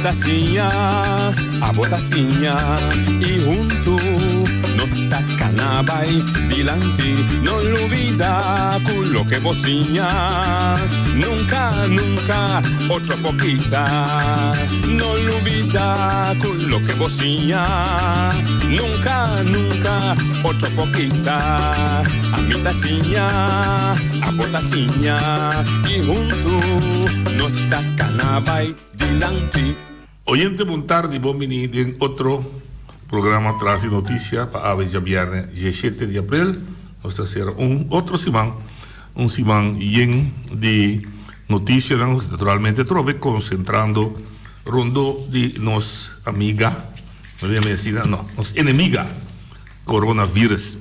a botacinha, e junto nos tacanabay, dilante, no olvida lo que vocinha, nunca, nunca, otra poquita, no olvida lo que vocinha, nunca, nunca, otra poquita, a mitacinha, a botacinha, y junto nos tacanabay, dilante. Oyente, boa tarde, bom menino em outro programa Traz de Notícia para a viernes 17 de abril. Nós vamos ter outro semana de notícias, naturalmente, trove concentrando rondo de nos amiga, nos enemiga, coronavírus.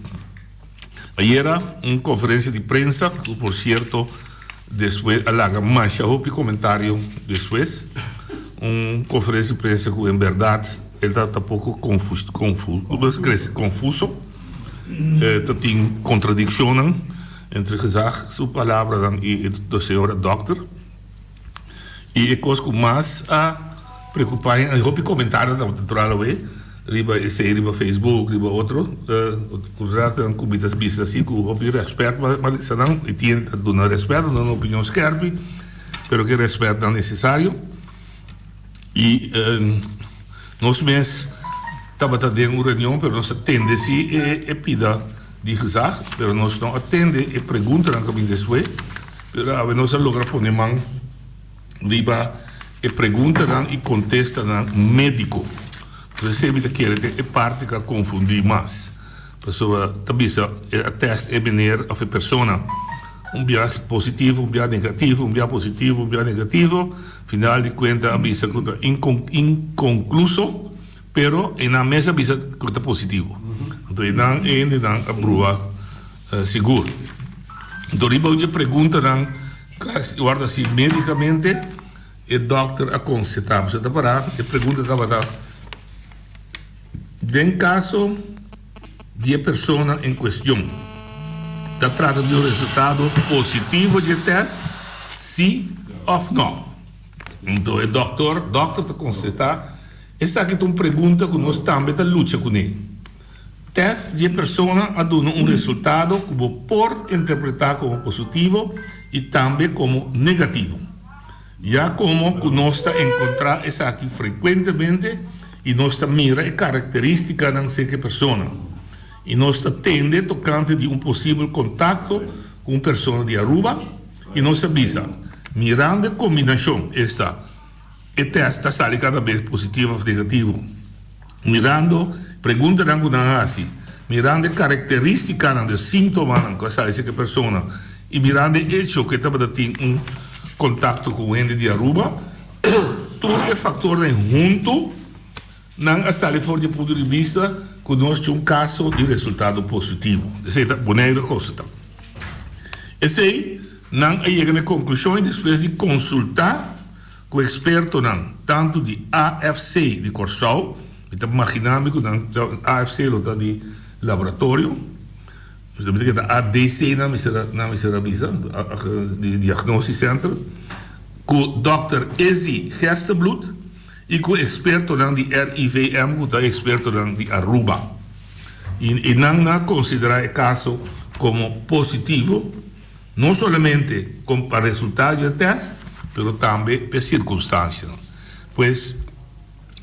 Ayer era uma conferência de prensa, que, por certo, depois, alaga mais o comentário depois. Uma conferência de prensa que, em verdade, ele está um pouco confuso, tem contradição entre a sua palavra e a senhora doctor, e é coisa que mais a preocupar em o comentário da natural riba Facebook, riba outro, com comidas bisas assim, com respeito, mas se não, e tem donar respeito, não opinião esquerda, pero que respeito é necessário. E nós mesmos estamos tendo uma reunião, mas nós atendemos e pida de rezar, mas nós não atendemos e perguntamos também depois, mas nós logramos pôr mão riba e perguntamos e contestamos médico. Então, sempre que é parte que confundir mais. A pessoa também a teste é venir a pessoa bias positivo, bias negativo, bias positivo, bias negativo. Final de contas, avisa que está inconcluso, pero na mesa avisa que está positivo. Então, não aprova seguro. Então, a pergunta guarda se medicamente o doctor aconselha. Você está parado? A pergunta estava em caso de pessoa em questão está tratando de um resultado positivo de teste, sim ou não. Então, o doctor está constatando, essa aqui é uma pergunta que nós também estamos lutando com ele. Teste de pessoa a dar um resultado que pode interpretar como positivo e também como negativo. Já como nós estamos encontrando essa aqui frequentemente e nós estamos mirando a característica de cada pessoa. E nós atende tocante de um possível contato com uma pessoa de Aruba e nós avisa, mirando a combinação, o teste sai cada vez positivo ou negativo. Mirando, pergunta assim, mirando a característica dos sintomas que sai essa pessoa e mirando o hecho que estava tendo contato com o ente de Aruba, tudo é fator de junto, não sai fora de ponto de vista que nós temos um caso de resultado positivo. Essa é a boneira coisa. Esse aí, não chega a conclusão depois de consultar com o experto, tanto de AFC de Corsol, estamos imaginando que o AFC está de laboratório, que a ADC não me será visa, de Diagnostic Center, com o Dr. Ezi Gesterbloed, e com o experto de RIVM, que é experto de Aruba. E não considerar o caso como positivo, não somente para o resultado do teste, mas também para circunstâncias. Pois,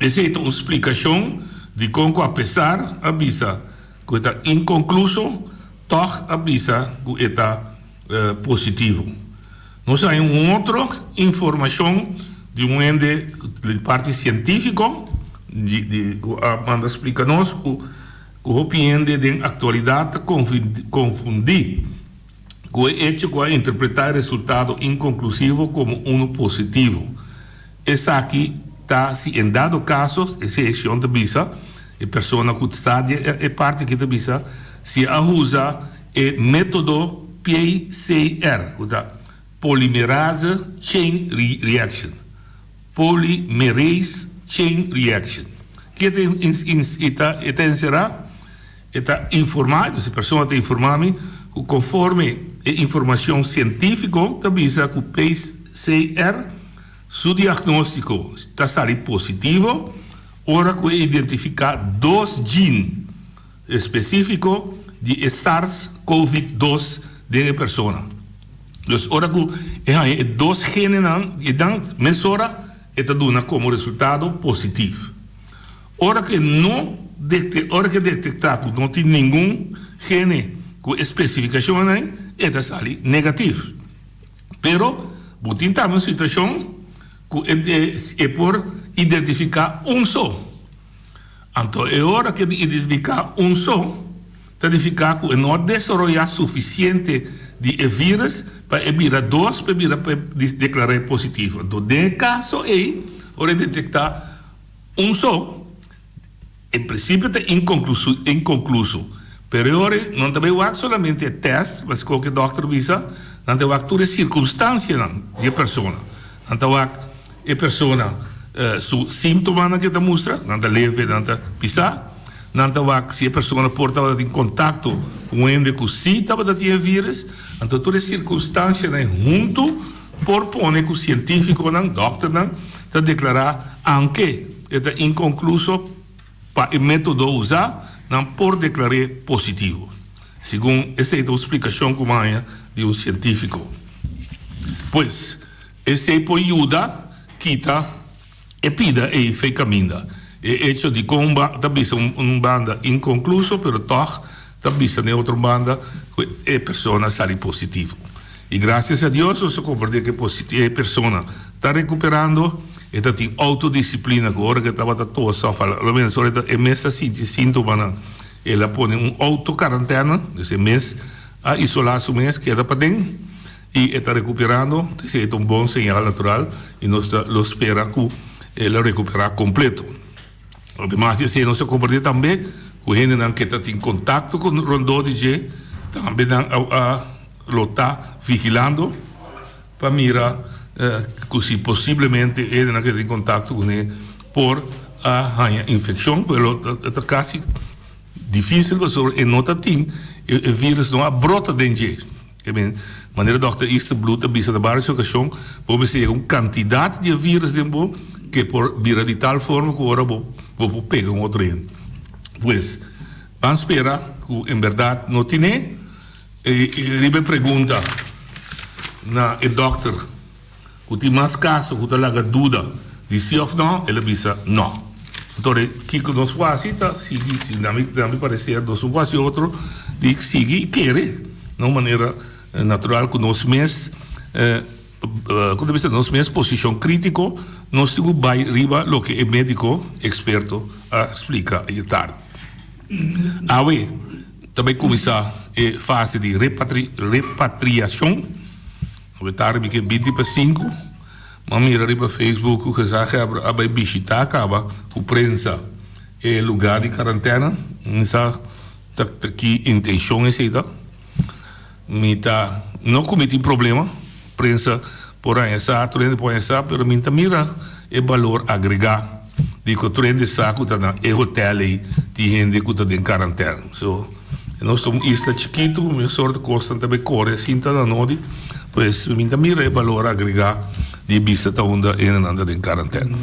essa é uma explicação de como, apesar avisa que está inconcluso, toch avisa que está positivo. Nós temos uma outra informação de um ente de parte científica, que manda explicar-nos que o opinião de atualidade confundir com o hecho de interpretar o resultado inconclusivo como um positivo. Essa aqui está, se em dado caso, essa exceção de visa, a pessoa que sabe é parte que visa, se usa o método PCR, Polymerase Chain Reaction. Polymerase Chain Reaction. Que está informado, se a pessoa está informada, conforme a informação científica, avisa que o PCR Su diagnóstico está saliendo positivo, ahora que identificar 2 genes específicos de SARS-CoV-2 de la persona. Entonces, ahora que hay 2 genes que dan mesura, está dando como resultado positivo. Ahora que detectar que no tiene ningún gene con especificación, está sale negativo. Pero, estamos en una situación que es por identificar un solo. Entonces, ahora que identificar un solo, significa que no desarrollar suficiente de vírus para emitir 2 para declarar positivo. Entonces, en caso ahora detectar un solo, en principio está inconcluso. Pero ahora no debe hacer solamente test, mas qualquer doctor visa, não deve hacer todas as circunstâncias de persona. Não deve a persona su síntoma que te mostra, não deve leve, não deve pisar. Não deve se a persona porta em contato com ele que sim estava tendo vírus, então todas as circunstâncias junto por pôr que o científico, o doctor, te declarar aunque é inconcluso para o método usar, não por declarar positivo. Segundo essa é a explicação como é de um científico. Pois, esse pode ajudar, quita, epida e fei caminha. É hecho de comba, também uma banda inconcluso, pero toch, também na outra banda, a pessoa sai positivo. E graças a Deus, eu compreendo que a pessoa está recuperando, e tem autodisciplina, agora que estava todo só falando, pelo menos, é mês assim, de síntoma, ela põe auto-quarentena, esse mês, a isolar-se o mês, queda para dentro, e está recuperando, é um bom sinal natural, e nós espera que ela recuperar completo. Además, se não se compreende também, o gente que está em contato com o rondô de G, também lo está vigilando para mirar que se possivelmente ele não está em contato com ele por a infecção, pero é quase difícil, porque não está tendo, o vírus não brota dentro de G. Maneira doctor eerste bloed bisa de várias ocasiões, vamos dizer, quantidade de vírus dentro que por vira de tal forma que agora vou pegar outro ente. Pois, vamos esperar que em verdade não tem. E me pergunta na o doctor que tem mais casos que tem dúvida de sim ou não, ele diz não. Então, o que nós fazemos, se não me parecer, nós fazemos outro, de seguir e querer, de uma maneira natural, que nós mesmos, quando nós mesmos posição crítica, nós temos que riba o que o médico experto explica e tarde. Aí, também começar a fase de repatriação, tarde que 20/5, mas mira riba Facebook, que já vai visitar, acaba, o prensa é lugar de quarentena, nessa que intenção é essa. Não cometi problema, prensa por aí essa, trende por essa, pero minta mira o valor agregado de que o trende saco tá na hotel aí de gente que tá em quarentena. So, nós estamos isla chiquito, minha sorte custa também corre, assim tá na nodi, pois minta mira o valor agregado de visita onda anda em quarentena.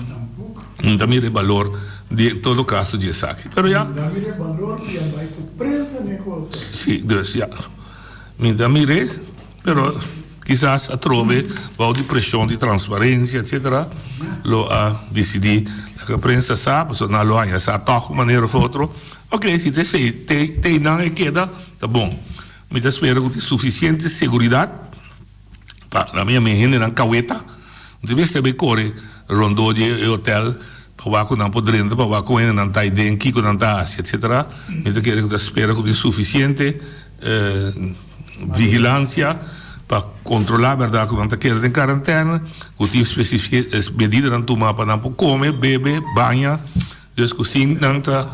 Minta mira o valor de todo caso de saque. Pero já. Minta mira o valor que vai com prensa negócio. Sim, já. Minta mire, pero quizás a trove va de pressão de transparência, etc. Lo a decidir que a prensa sabe, se não lo há, essa toca maneira ou outra. Ok, se tem não é queda, tá bom. Mas espero que tenha suficiente segurança para a minha gente não caueta. Não deve ser bem corre, rondou de hotel, para que não poder entrar, para que não está dentro, que não está, etc. Mas espero que tenha suficiente vigilância para controlar a verdade que não está querendo em quarentena, que tem específicas medidas não tomar para não comer, beber, banhar, dus que sim não está.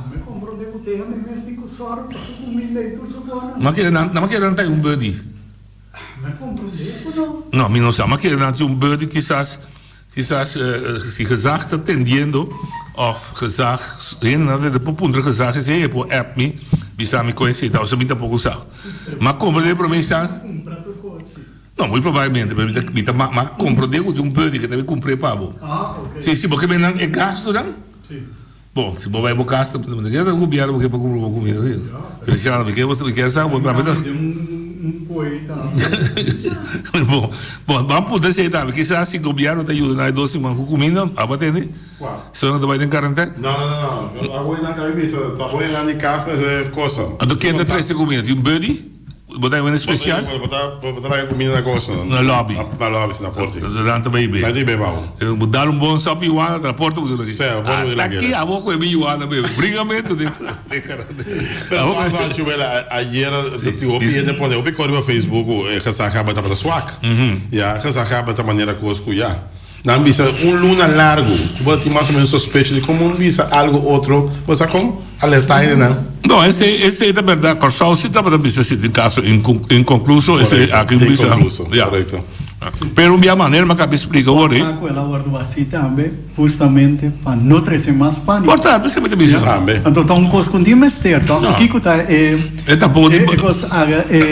Mas que não quer ter um buddy. Não, mas não sabe, mas quer ter um buddy quizás se gezag atendendo of gezag de popunder gezag is hey po app me bisa me conhecer então se me tampouco sabe mas como ele para mim está Não, muito provavelmente, mas compro de um buddy que deve cumprir para você. Ok. Sim, porque é gasto, não? Sim. Bom, se você vai para gasto, não quer copiar porque para comprar comida. Cristiano, me quer saber, outra vez. Bom, vamos poder aceitar, porque se assim o governo te ajuda nas 2 semanas com comida, a bater, né? Só não vai ter quarentena? Não. Agora na cabeça, tá bom lá de carro, é coisa. A do que é de 3 comida? Tem um buddy? Botar um especial? Botar lá comida na costa. Na lobby. Na lobby, na porta. Durante o baby. Mas de bebão. Dar um bom sopa e uma na porta. Certo, bom de aqui a boca é meio ana, bebê. Brigamento de ayer eu vi depois eu vi no Facebook que se acaba da swak. Ja, que se acaba da maneira que já. Não visa luna largo, você tem mais ou menos suspeito de como visa algo outro, você como alertar ainda não? Não, esse é da verdade, Corsal, se estava da visa em caso inconcluso, esse aqui visa. Correto. Pero minha maneira, mas cabeça explica agora, hein? Ela guardou assim também, justamente para não trazer mais pânico. Portanto, você vai ter visto. Então, tá um coisa com dimester, tá? O que está é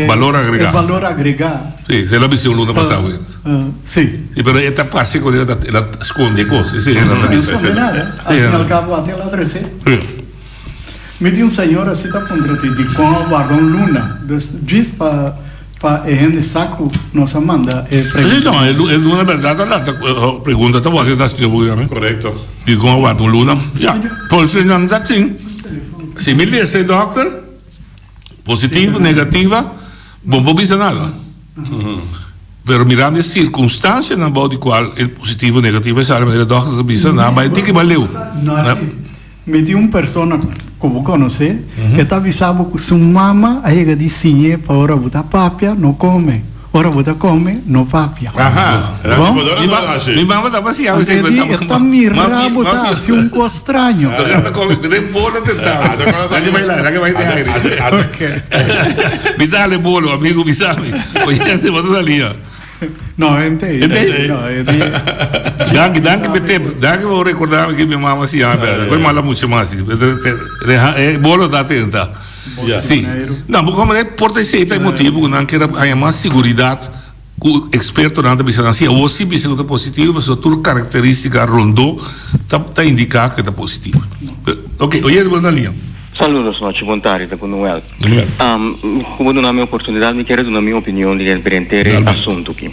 valor agregado. Valor agregado. Sim, você não viu o Lula passar. Sim. E pero esta parte quando ela esconde coisas, sim, não esconde nada. Afinal, cabo até lá trazer. Me deu senhor assim tá contratado de como guardar luna, diz para gente saco nossa manda não, ele não é verdade, a pergunta está boa, está assim, correto. E como guarda luna, já, por isso não está assim. Se me lê doctor, positivo, negativa, bom, não precisa nada. Pero mirando as circunstâncias na qual é positivo ou negativo, essa maneira doctor não precisa nada, mas tem que valeu. Me deu uma pessoa como conhecer, que está avisado que sua mama aí de sim para ora botar papia, não come. Ora botar come, não papia. Aham. Mi mamma da passear, você está mirando botar assim um co estranho. Tem bolo tentado. Lá vai lá, lá vai ter aire. Me dá o bolo, amigo, me sabe. Olha, você botou ali, ó. Não, entendi. Danke vou recordar que minha mamãe se ama, depois mala muito mais. Bolo da tenta. Sim. Não, como é por esse motivo, não quero há mais segurança. O experto na ambulância, ou se bisa que está positivo, mas a tua característica rondou, está indicar que está positivo. Ok, hoje é de boa linha. Saludos, noite, bom tarde, da Conuel. Como na minha oportunidade, me quero dar a minha opinião de diferente assunto aqui.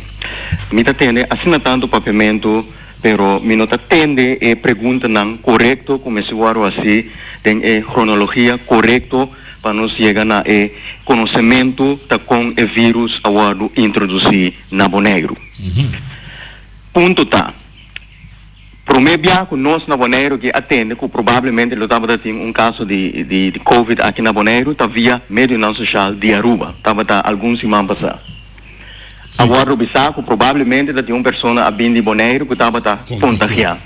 Me atende, assina tanto papamento, pero me não atende e pergunta não correto, como se guarda assim, tem cronologia correto para nós chegar na conhecimento da com o vírus agora introduzir na Bonegro. Ponto tá. Promebia com nós na Bonaire que atende que provavelmente ele estava tendo caso de Covid aqui na Bonaire, havia médio não social de Aruba, estava alguns semanas passadas. Agora o bisaco provavelmente tinha uma pessoa a vir de Bonaire que estava contagiada.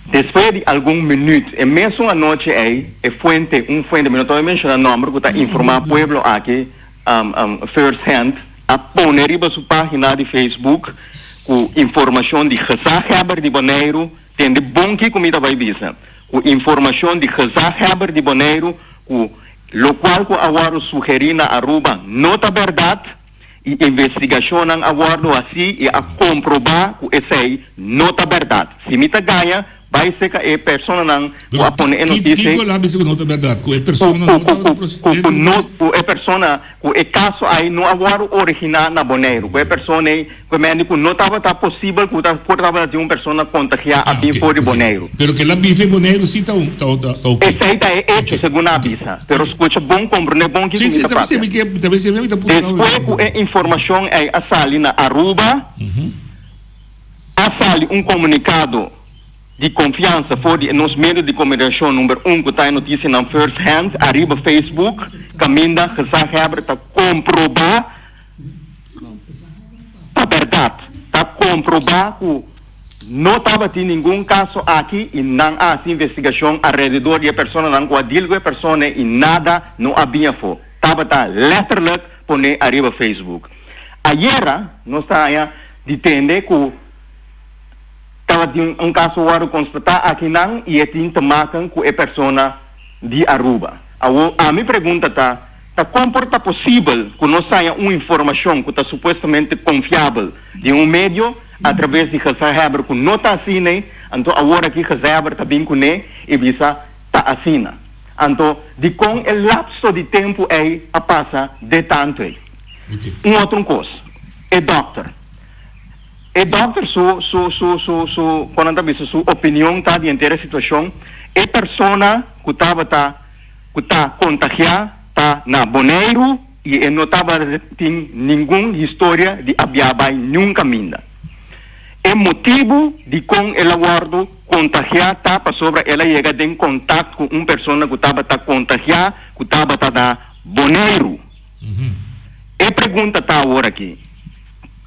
Depois de alguns minutos, e mesmo a noite aí, fonte, me não estou mencionando o nome, que está informando o povo aqui, first hand, a pôr na sua página de Facebook, com informação de Heber de Bonaire, tem de bom que comida vai visa. Com informação de Heber de Bonaire, com o qual agora sugeri na Aruba, nota verdade, e investigação agora assim, e a comprovar que essa aí, nota verdade. Se me ganha, vai ser que a pessoa não vai pôr notícia. Que lá bisa que nota verdade, que a pessoa não a pessoa, o caso aí não agora original na Bonaire, que a pessoa que médico não estava possível que estava de uma pessoa contagiada aqui fora de Bonaire. Pero que lá vive Bonaire sim tá ok. Essa aí está hecho segundo a visa, pero escuta bom compreender bom que sim, talvez se me que depois a informação é a sali na Aruba, a sali comunicado de confiança foi nos meios de comunicação número 1 que está em notícia na first hand, arriba Facebook, caminha, Heber está comprovar a verdade, está comprovar que não estava tendo nenhum caso aqui e não há investigação ao redor de a pessoa não coadilho a pessoa e nada não havia foi. Estava letterlijk por arriba Facebook. Ayer nós está de entender que estava um caso agora constatar aqui não e tinha tomado com a pessoa de Aruba. A minha pergunta está, comporta possível que nós saia uma informação que está supostamente confiável de um meio através de Heber que não está assim, então agora que Heber está bem com ele e bisa está assim. Então, de com o lapso de tempo aí a passa de tanto aí. Outra coisa, é doctor. E doctor, quando a sua opinião está diante da situação, é pessoa que está contagiada, está na Bonaire e não estava tem nenhuma história de abiabai nunca minda. É motivo de com ela guardo contagiada para sobre ela chega em contato com uma pessoa que estava contagiada, que estava na Bonaire. E pergunta está agora aqui.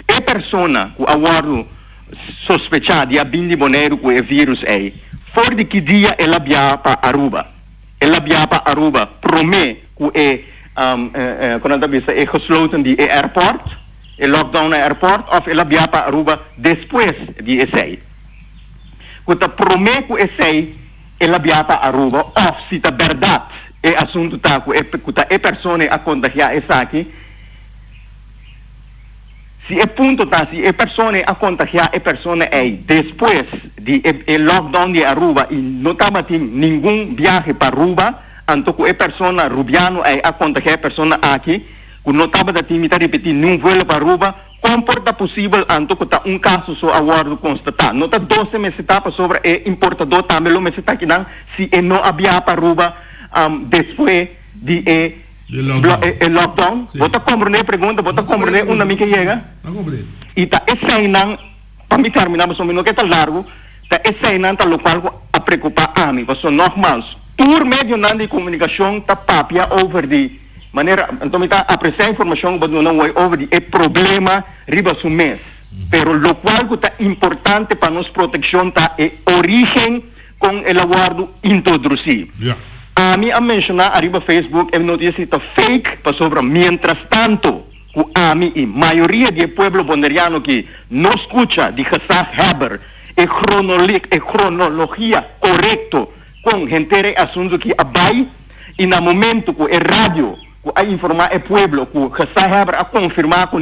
É pessoa que agora sospechada de abrir de Bonaire com o vírus aí, for de que dia ela viaja para Aruba? Ela viaja para Aruba, promete que quando é gesloten de airport, é lockdown no airport, ou ela viaja para Aruba depois de esse. Quando promete que esse, ela viaja para Aruba, ou se está verdade, é assunto tá que é pessoa a contagiar essa aqui. Se é ponto tá, se é pessoa a contagiar é pessoa aí depois de lockdown de Aruba e não estava tendo nenhum viagem para Aruba, então que é pessoa rubiano aí a contagiar a pessoa aqui, que não estava tendo repetir nenhum voo para Aruba, comporta possível então que está caso só agora constatar. Não está 12 meses para sobre é importador também lo meses aqui não, se não havia para Aruba depois de lockdown, bota compreender pergunta, bota compreender uma amiga que chega. E tá esse aí não, para me terminar, mas não que tá largo, tá esse aí não tá local a preocupar a mim, porque normal. Por meio de comunicação tá papia over de maneira, então me tá apresentar informação, mas não é over de problema riba su mês. Pero lo qual que tá importante para nos proteção tá é origem com el aguardo introduzir. A mim a mencionar arriba Facebook é notícia fake para sobre mientras tanto a mim e maioria do pueblo boneriano que não escuta de Heber é cronologia correto com gente assunto que abai e no momento que é rádio que a informar é pueblo que Heber a confirmar que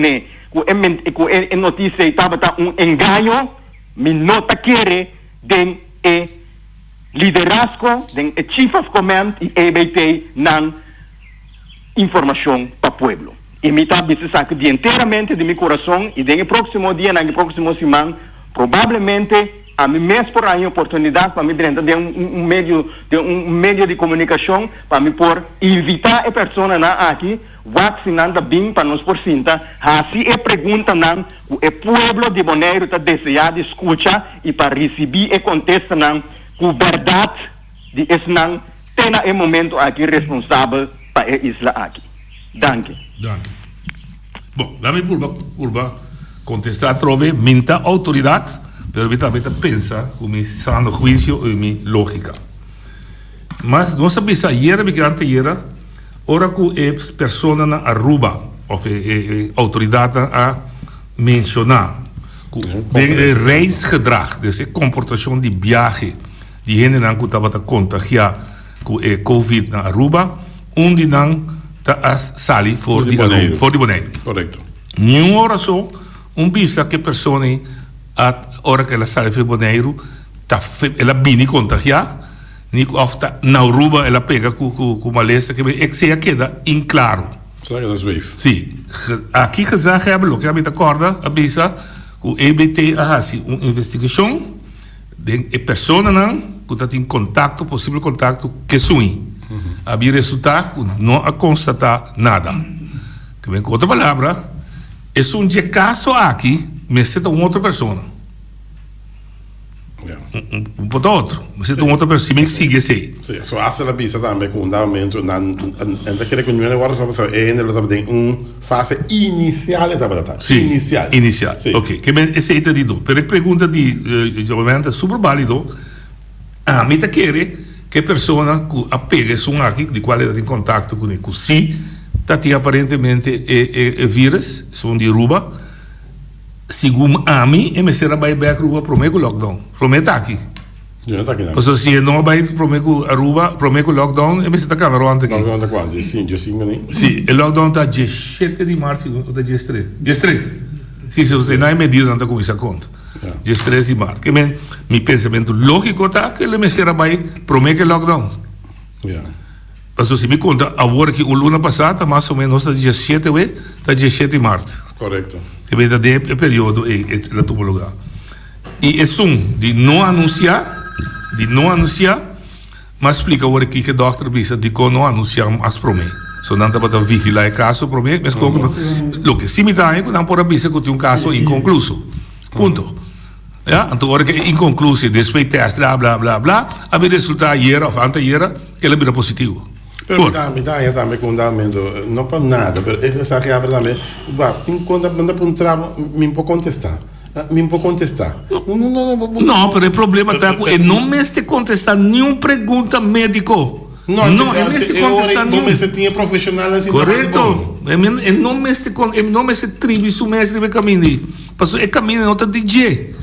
é notícia estava engano me nota querer den liderazgo, den Chief of Command e EBT nan informação para o pueblo. E me está dizendo que inteiramente de meu coração e no próximo dia, na próxima semana, provavelmente a mim mesmo por aí oportunidade para me brindar de um meio de comunicação para me por invitar a pessoa aqui vacinando bem para nós por cinta, assim é pergunta não, o pueblo de Bonaire está desejado escutar e para receber e contesta não com verdade de esse não tem no momento aqui responsável para a isla aqui. Danke. Bom, lá me purba contestar trove minta autoridade, pero também pensa com meu sano juízo e minha lógica. Mas não sabia se ayer migrante era ora que é pessoa na Aruba ou autoridade a mencionar de reisgedrag, dus comportação de viagem de gente que estava contagiada com COVID na Aruba, onde não está sali for de Bonaire. Correto. Nenhuma hora só, visa que a pessoa a hora que ela sale de Bonaire, ela vem contagiada, nem ofta na Aruba ela pega com maleza que se queda inclaro. Será que é Swift? Sim. Aqui que já hebben, o que a gente acorda, avisa que o EBT a uma investigação de pessoa que está em contato, possível contato, que suem. Havia resultado, não a constatar nada. Que vem com outra palavra, é caso aqui, mas é uma outra pessoa. Um pouco outro, mas é uma outra pessoa, que sigue assim. Sim, só há ela visa também com um momento, ainda que reconhecer agora, uma fase inicial da trabalhar. Inicial. Ok, que bem, esse é entendido. Pero a pergunta de obviamente super válido. A mim tá querer que a pessoa que apega um aqui de qual está em contato com ele, se está aparentemente é vírus, são de Aruba, segundo a mim, é me será vai back Aruba para o meu lockdown, para o meu aqui. Então, se não vai prometo Aruba, prometo lockdown, e me está câmera ontem. Lockdown da quando? Sim, dia 5 né? Sim, o lockdown está dia 7 de março, ou dia 3? Dia 3. Sim, se você não é medida, não está com isso a conta. Dia 3 de março. Que meu pensamento lógico está que ele me será vai prometo lockdown. Então, se me conta, agora que o luna passada, mais ou menos, está dia 7, está dia 7 de março. Correto. Que vem do período na tua lugar. E é de não anunciar, mas explica agora aqui que o doutor disse de que não anunciar as promessas. Só não está para vigiar o caso promessa, mas o que sim me dá é que não pode dizer que tem um caso inconcluso. Ponto. Então, agora que é inconcluso, depois teste, blá, a ver resultado ayer ou anteayer, que ele vira positivo. Pero me dá também com fundamento, não para nada, mas ele sabe que também, tem conta para um trabalho, me pode contestar. Não, mas o problema está com ele não me está contestar nenhuma pergunta médico. Não me está contestar nenhuma. Não me tinha profissional assim. Correto. Ele não me está tribo isso mesmo que caminho. Passou é caminho não está DJ.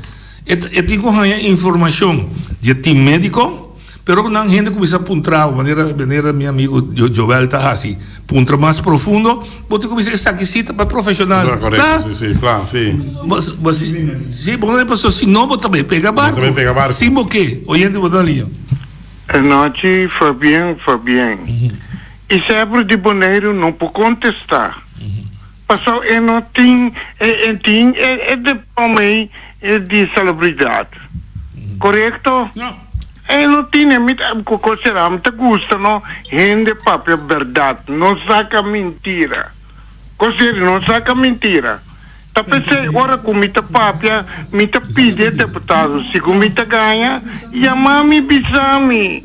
Eu tenho informação de time médico. Pero não gente começa a apontar, maneira meu amigo Joel está assim, aponta mais profundo, você começa a estar aqui para profissional. Correto, sim, claro, sim. Mas se você pessoa se não você também pega barco. Sim, o quê? Oyente botar ali. Noite, Fabian. E sempre de boneiro não pode contestar. Passou e não tem de homem de celebridade. Correto? Não. Não tinha muito considerar, muito gosto, não? Rende papel verdade, não saca mentira. Considera, não saca mentira. Tá pensei, agora com muita papel, muita pide deputado, se com muita ganha, chamar-me bisami.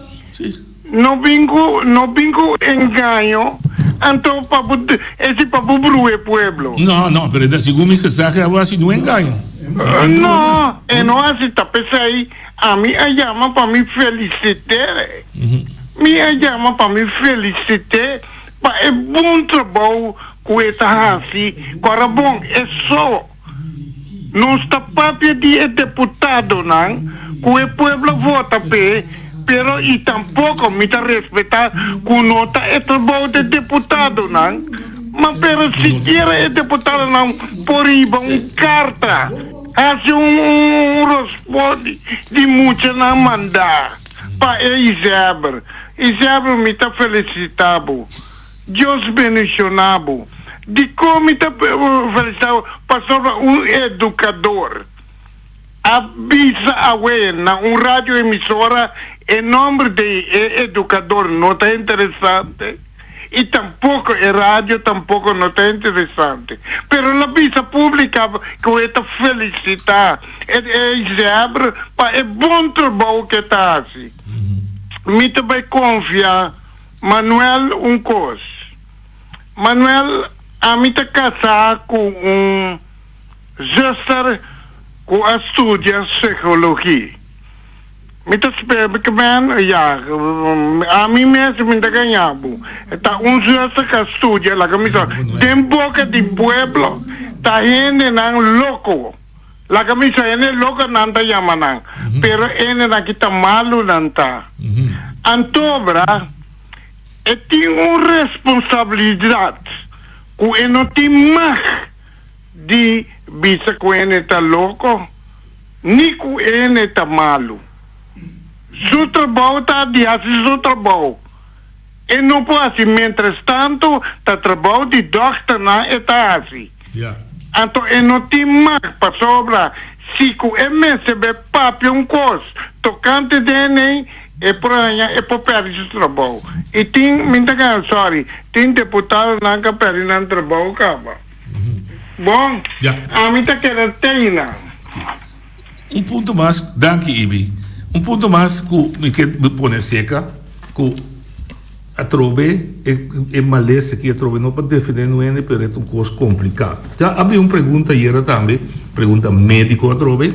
Não bingo em ganho, então esse papo brue pueblo. Não, mas da segunda que sabe agora se não enganha. Não assim, tá pensei. A minha chama para me felicitar. Minha chama para me felicitar. É bom trabalho com essa assim. Agora, bom, é só. Não está papel de deputado, não. Que o povo vota pero e tampouco me está respeitar com nota é trabalho de deputado, não. Mas, pero sequer é deputado, não. Por aí, carta. Hace responde de muito na mandar para Isabel. Isabel me está felicitado. Deus bendicionado. De como me está felicitado para educador. Avisa a na rádio emissora em nome de educador. Não está interessante. E tampouco é rádio, tampouco não está interessante. Pero na visa pública, que eu estou felicitar, é bom trabalho que está assim. Me também confia, Manuel, coisa. Manuel, a mim está casado com gestor que estuda psicologia. Me está esperando que a mim mesmo me está ganhando. Está gestor que estuda, lá que me diz, tem boca de pueblo, está gente não louco. Lá que me diz, ele louco não está chamando, pero ele não está malo não está. Antobra, tem uma responsabilidade, que ele não tem mais de visa que ele está louco, nem que ele está malo. Seu trabalho está assim, seu trabalho. E não pode assim, mientras tanto, está trabalho de doctor, não está assim. Então, ele não tem mais para sobrar. Se ele recebe papel, coisa, tocante de é por aí, é por perder esse trabalho. E tem, tem deputado que perde o trabalho, acaba. Bom, a mim está querendo ter, ponto mais, danke, Ibi. Ponto mais que me põe seca, que a trove é maleza que a trove não pode defender no ene, mas é coisa complicada. Já havia uma pergunta aí também, pergunta médico a trove,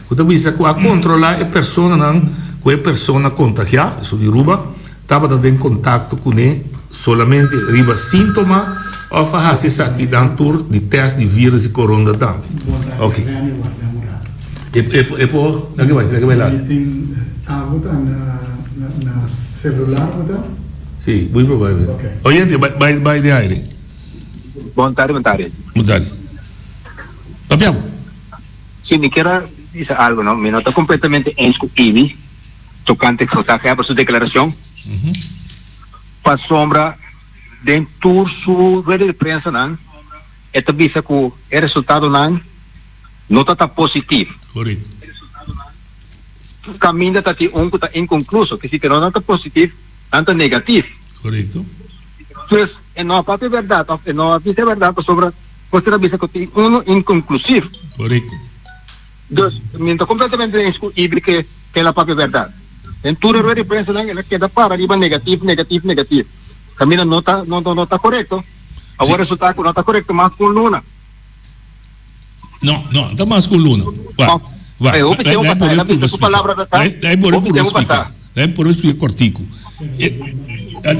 que também diz que a controlar a pessoa não, que a pessoa contagiada, isso de ruba, estava dando em contato com ele, solamente riba sintoma, ou fazer isso aqui dentro de teste de vírus e corona também. Ok. E por, daqui vai lá. buta na celular buta. Sì, vuoi provare? Ok. Oyente, vai di aire. Buon tarde. Mudali. Papiamo. Sì, mi quiero decir algo, ¿no? Me nota completamente inscutible tocante a su declaración. Para sombra de tour su rueda de prensa, ¿no? Esta visa que el resultado no está positivo. Corretto. Caminho está inconcluso, que si que no está positivo, tanto negativo. Corretto. Entonces, no aparte de verdad, no dice verdad, pues sobre la visa que uno inconclusivo. Corretto. Entonces, mientras completamente indiscutible que la propia verdad. En tu rueda de prensa, la queda para arriba negativo. Camino no está correcto. Ahora resulta que no está correcto, más con Luna. No, está más con Luna. Va. Dai por explicar cortico.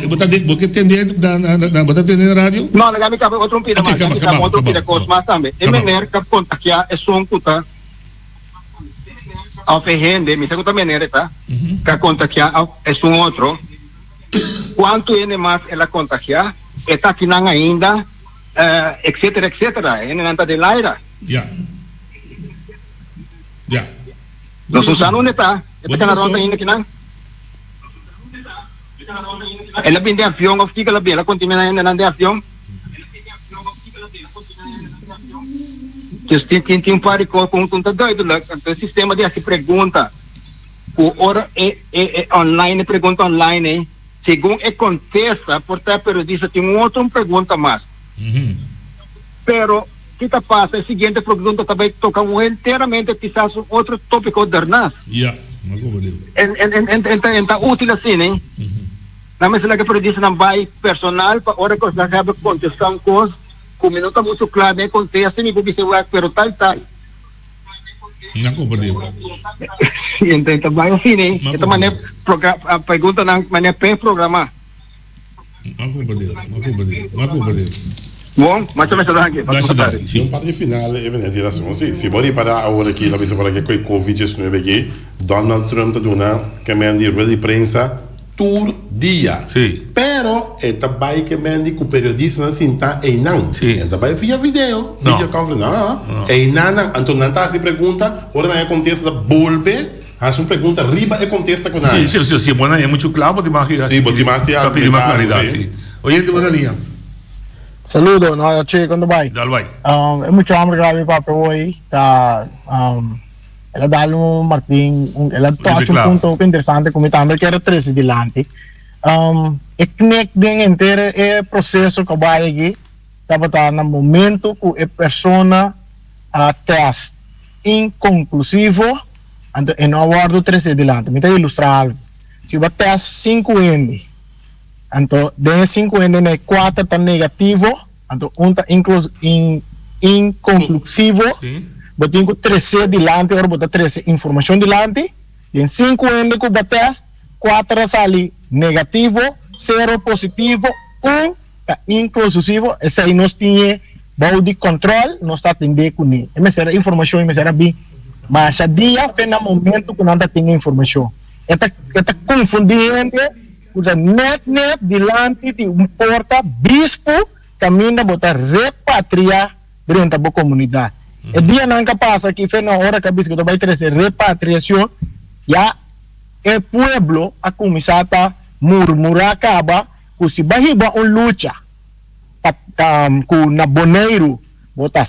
Você entende na rádio? Não, na minha cabeça outro pira mais. Outro pira coisa mais também. É maneira que contagiar é som que tá ao ferrende, me segunda maneira, tá? Que contagiar é som outro. Quanto é mais ela contagiar, está aqui não ainda, etc. É não está de laira. Já. Não se sabe onde está. Está na ronda ainda que não. Ela vem de avião, ou fica lá bem, ela continua ainda de avião. Tem um par de coisas com um doido, o sistema de se pergunta, o hora é online, pergunta online, segundo acontece, portanto, pero diz tem outra pergunta mais. Pero, o que passa? A seguinte pergunta também toca inteiramente, quizás outro tópico de nós. Não compreendo. Então, útil assim, né? Na mesma que produz não vai personal para hora que você acaba contestando coisas como não está muito claro nem contesta nem como você vai pero tal não compreendo. Então vai assim, né? Então maneira a pergunta na maneira pré-programar. Não compreendo. Bom, mas também será aqui. Sim, parte final é bem direção. Se bora para agora aqui, lá para que com COVID-19 aqui, Donald Trump está dando que me andi rueda de prensa tour dia. Sim. Pero é também que me andi com periodista na cinta e não. Sim. É também via video conferência. Não. E não, então não está se pergunta, ora não acontece da bolpe, faz uma pergunta riba e contesta com nada. Sim, bueno, é muito claro, pode mais. Sim, pode mais para pedir mais claridade, sim. Oyente, boa linha. Saludo, no, che, quando vai? Dal vai. É muito obrigado para hoje, tá, ela dá Martin, ela toca ponto interessante, como também quero trazer dilante. É que nem inteiro é processo que vai aqui, tá no momento que a pessoa teste inconclusivo, e não aguardo trazer dilante. Me ilustrar, se o teste 5 N, então, de 5 N, 4 está negativo, então, 1 está inconclusivo, eu tenho 13 dilante, agora botar 13 informação dilante, e em 5 N que o teste, 4 sai negativo, 0 positivo, 1 está inclusivo, esse aí nós tinha body control, nós está atendendo com ele. Mas era informação, mas era bem, mas a dia, no momento que não tem informação. Está confundindo, net dilante de porta bispo caminha botar repatria dentro da comunidade. E dia não passa que foi na hora que a bispo vai trazer repatriação, já o pueblo a começar a murmurar acaba que se bahiba luta na boneiro botar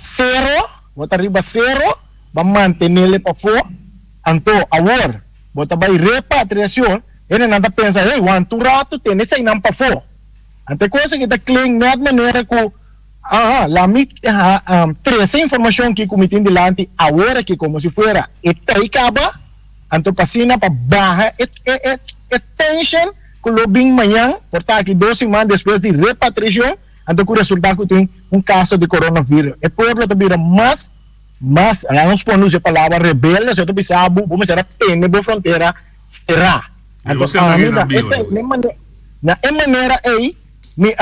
riba zero, vai manter ele para fora, então agora botar vai repatriação. Ele não está pensando, quanto rato tem esse não para fora. Até coisa que está clean, de maneira que, essa informação que cometem delante, agora que como se fora, está acaba, então passina para barra, tension, que o bem manhã, portanto, que 2 semanas depois de repatriação, então o resultado que tem caso de coronavírus. O povo também mais, nós podemos usar a palavra rebelde, se eu pensava, vamos ser a pena da fronteira, será. Na maneira aí, me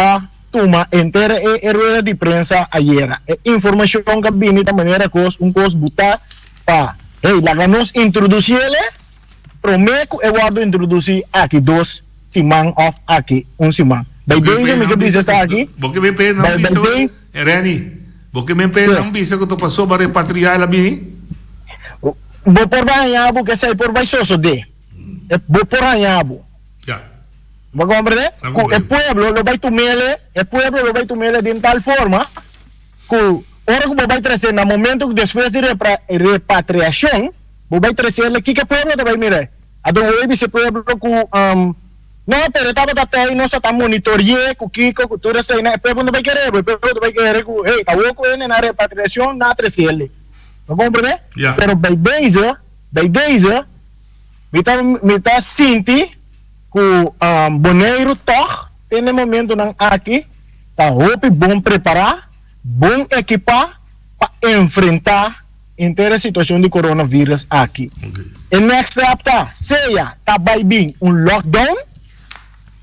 toma inteira a rueda de prensa ayer. Informação que vem da maneira que coisa botar para, lá nos introduzir prometo eu vou introduzir aqui 2 semana of aqui 1 semana. Daí desde me que bisa aqui. Porque me pena não bisa. Reni, porque me pena não bisa que tu passou para repatriar ela bem. Vou por banhabo que sai por baixoso de. Vou por banhabo. Já. Vou compreender? O pueblo lo vai tomar de tal forma que ora que vai trazer no momento depois de repatriação, vai trazer aqui que o pueblo vai mirar. Então hoje esse pueblo com não, pero estava até aí, nós estamos monitoreando o que cultura sei, né? O pueblo não vai querer que, hey, tá louco ele na repatriação, na trazer ele. Não compreende? Pero by days, me tá sentindo que Bonaire toch, tem momento não aqui, tá roupa bom preparar, bom equipar para enfrentar inteira situação de coronavírus aqui. E next step tá bem lockdown,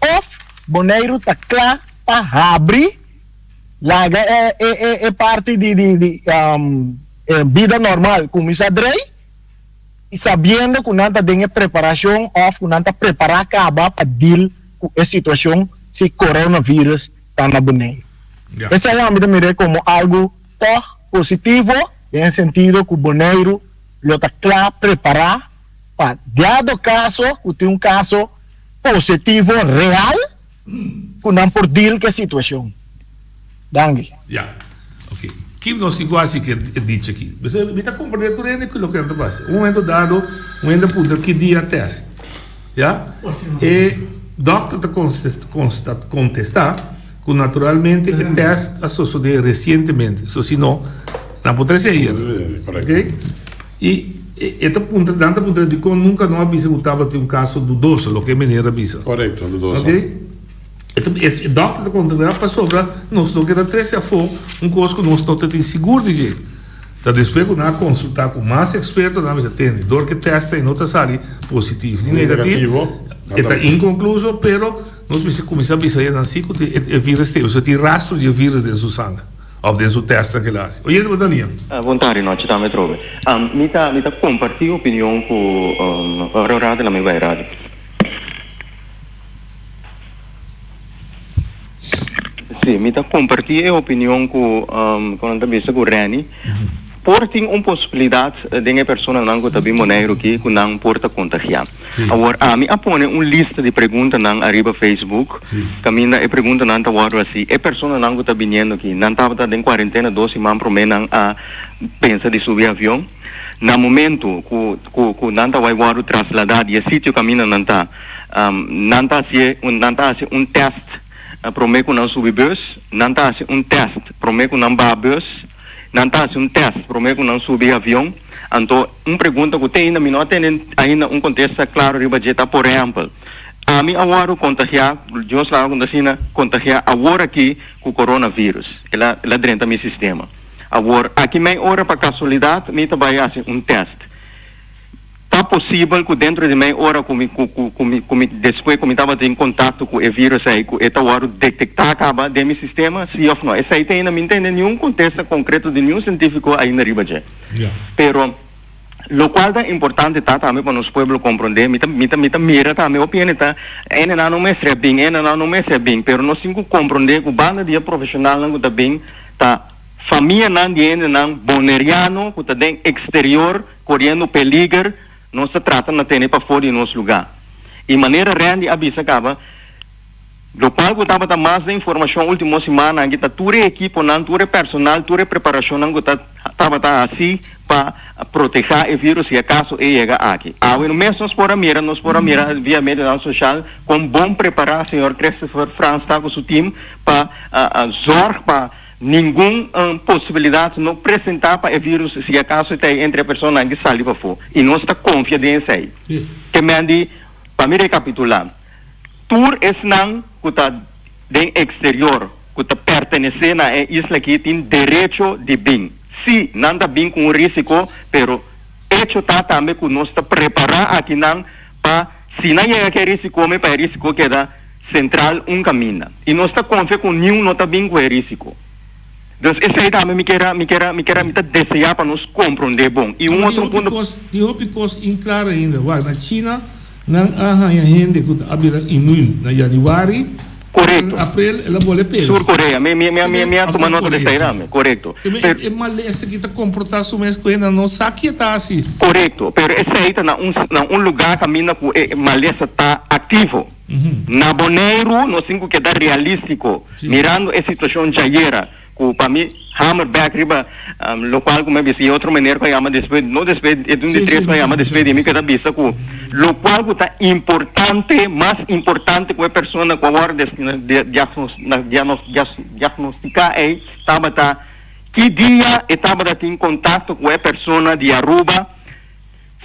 of Bonaire tá claro para abrir, larga é parte de vida normal, começa a drei, e sabendo que não tem preparação, que não está preparado para deal com a situação se coronavírus está na Bonaire. Essa é a minha como algo positivo, em sentido que o Bonaire está claro preparado para, dado caso, que tem caso positivo real, que não por deal com a situação. Danke. Ok. Que nós quase que diz aqui. Você me está compreendendo aquilo que anda passando. Momento dado, momento poder que dia teste. E doctor está contestar que naturalmente o teste associado recentemente. Se não, não pode ser. Ok? E esta ponta de que nunca não avisa que estava um caso dudoso, o que é maneira avisa. Correto, dudoso. Ok? Esse doctor da passou para nós não quer trazer a fogo coisa que nós não temos seguro de jeito. Então depois que nós consultar com mais expertos nós temos dor que testa e não está sali positivo e negativo. Está inconcluso, pero nós precisamos começar a pensar assim que o vírus tem, você tem rastro de vírus dentro do sangue ou dentro do teste que ele faz. Oye, Daniel. Vontade não, ci me trove. Mi ta compartir opinião com a rádio da minha rádio. Sim, me está compartilhando a opinião com a vista com o Reni. Portem uma possibilidade de uma pessoa não que também Bonaire aqui que não porta contagiar. Agora, a mim apone uma lista de perguntas não arriba Facebook. Caminha e pergunta não tá agora assim. A pessoa não que está vindo aqui, não estava em quarentena 2 semanas para mim não pensa de subir avião. No momento que não está vai agora trasladar e o sítio caminha não está um teste. Prometo não subir bus, não está teste, prometo não vá bus, não está teste, prometo não subir avião. Então, pergunta que tem ainda, ainda contexto claro, por exemplo, a mim agora contagiar, Deus lá contagiar agora aqui com o coronavírus, ela dentro do meu sistema. Agora, aqui meia hora para casualidade, me vai fazer teste. Está possível que dentro de meia hora, depois que eu estava em contato com o vírus, eu detectar acaba de meu sistema, sim ou não. Esse aí ainda não tem nenhum contexto concreto de nenhum científico ainda arriba já. Pero, lo qual é importante também para nós pueblo compreender, mira também a opinião, ainda não me é bem, pero nós temos que compreender que o banda de profissional não está bem, tá família não boneriano, que está em exterior, correndo peligro, não se trata de ter para fora de nosso lugar. E maneira grande avisa acaba, do qual estava mais de informação última semana, que está toda a equipe, toda a personal, toda a preparação, que estava assim para proteger o vírus se acaso ele chega aqui. No mês nós por a mira via mídia social, com bom preparar, o senhor Christopher Franz está com seu time para zorgar para nenhuma possibilidade de não apresentar para o vírus se acaso tem entre a pessoa que sai para fora. E nós está confiando nisso aí. Que me andi, para me recapitular, tur esse não que está de exterior, que está pertencendo a isla que tem direito de bem. Sim, não está bem com o risco, pero hecho está também que nós está preparar aqui não para, se não é aquele risco, para o risco que é central caminho. E nós está confiando que nenhum não está bem com o risco. Dus esse aí também me quer desejar para nos compreender bom. E outro ponto... Because in claro ainda, na China, não há gente que abrirá inuin na Januari, correto. April, ela vole pelo. Sur Coreia, me toma nota desse aí também, correto. É maleza que está comportando o mesmo coisa, não sabe que está assim. Correto, pero esse aí está na lugar caminha com maleza está ativo. Na Boneiro, nós temos que dar realístico, mirando a situação já era. Para mim, Hammerback riba, local como é visto, outra maneira que chama despedir, não despedir, é de três que chama despedir, mim que está visto que local está importante, mais importante que a pessoa que agora diagnosticar é, estava que dia estava em contato com a pessoa de Aruba,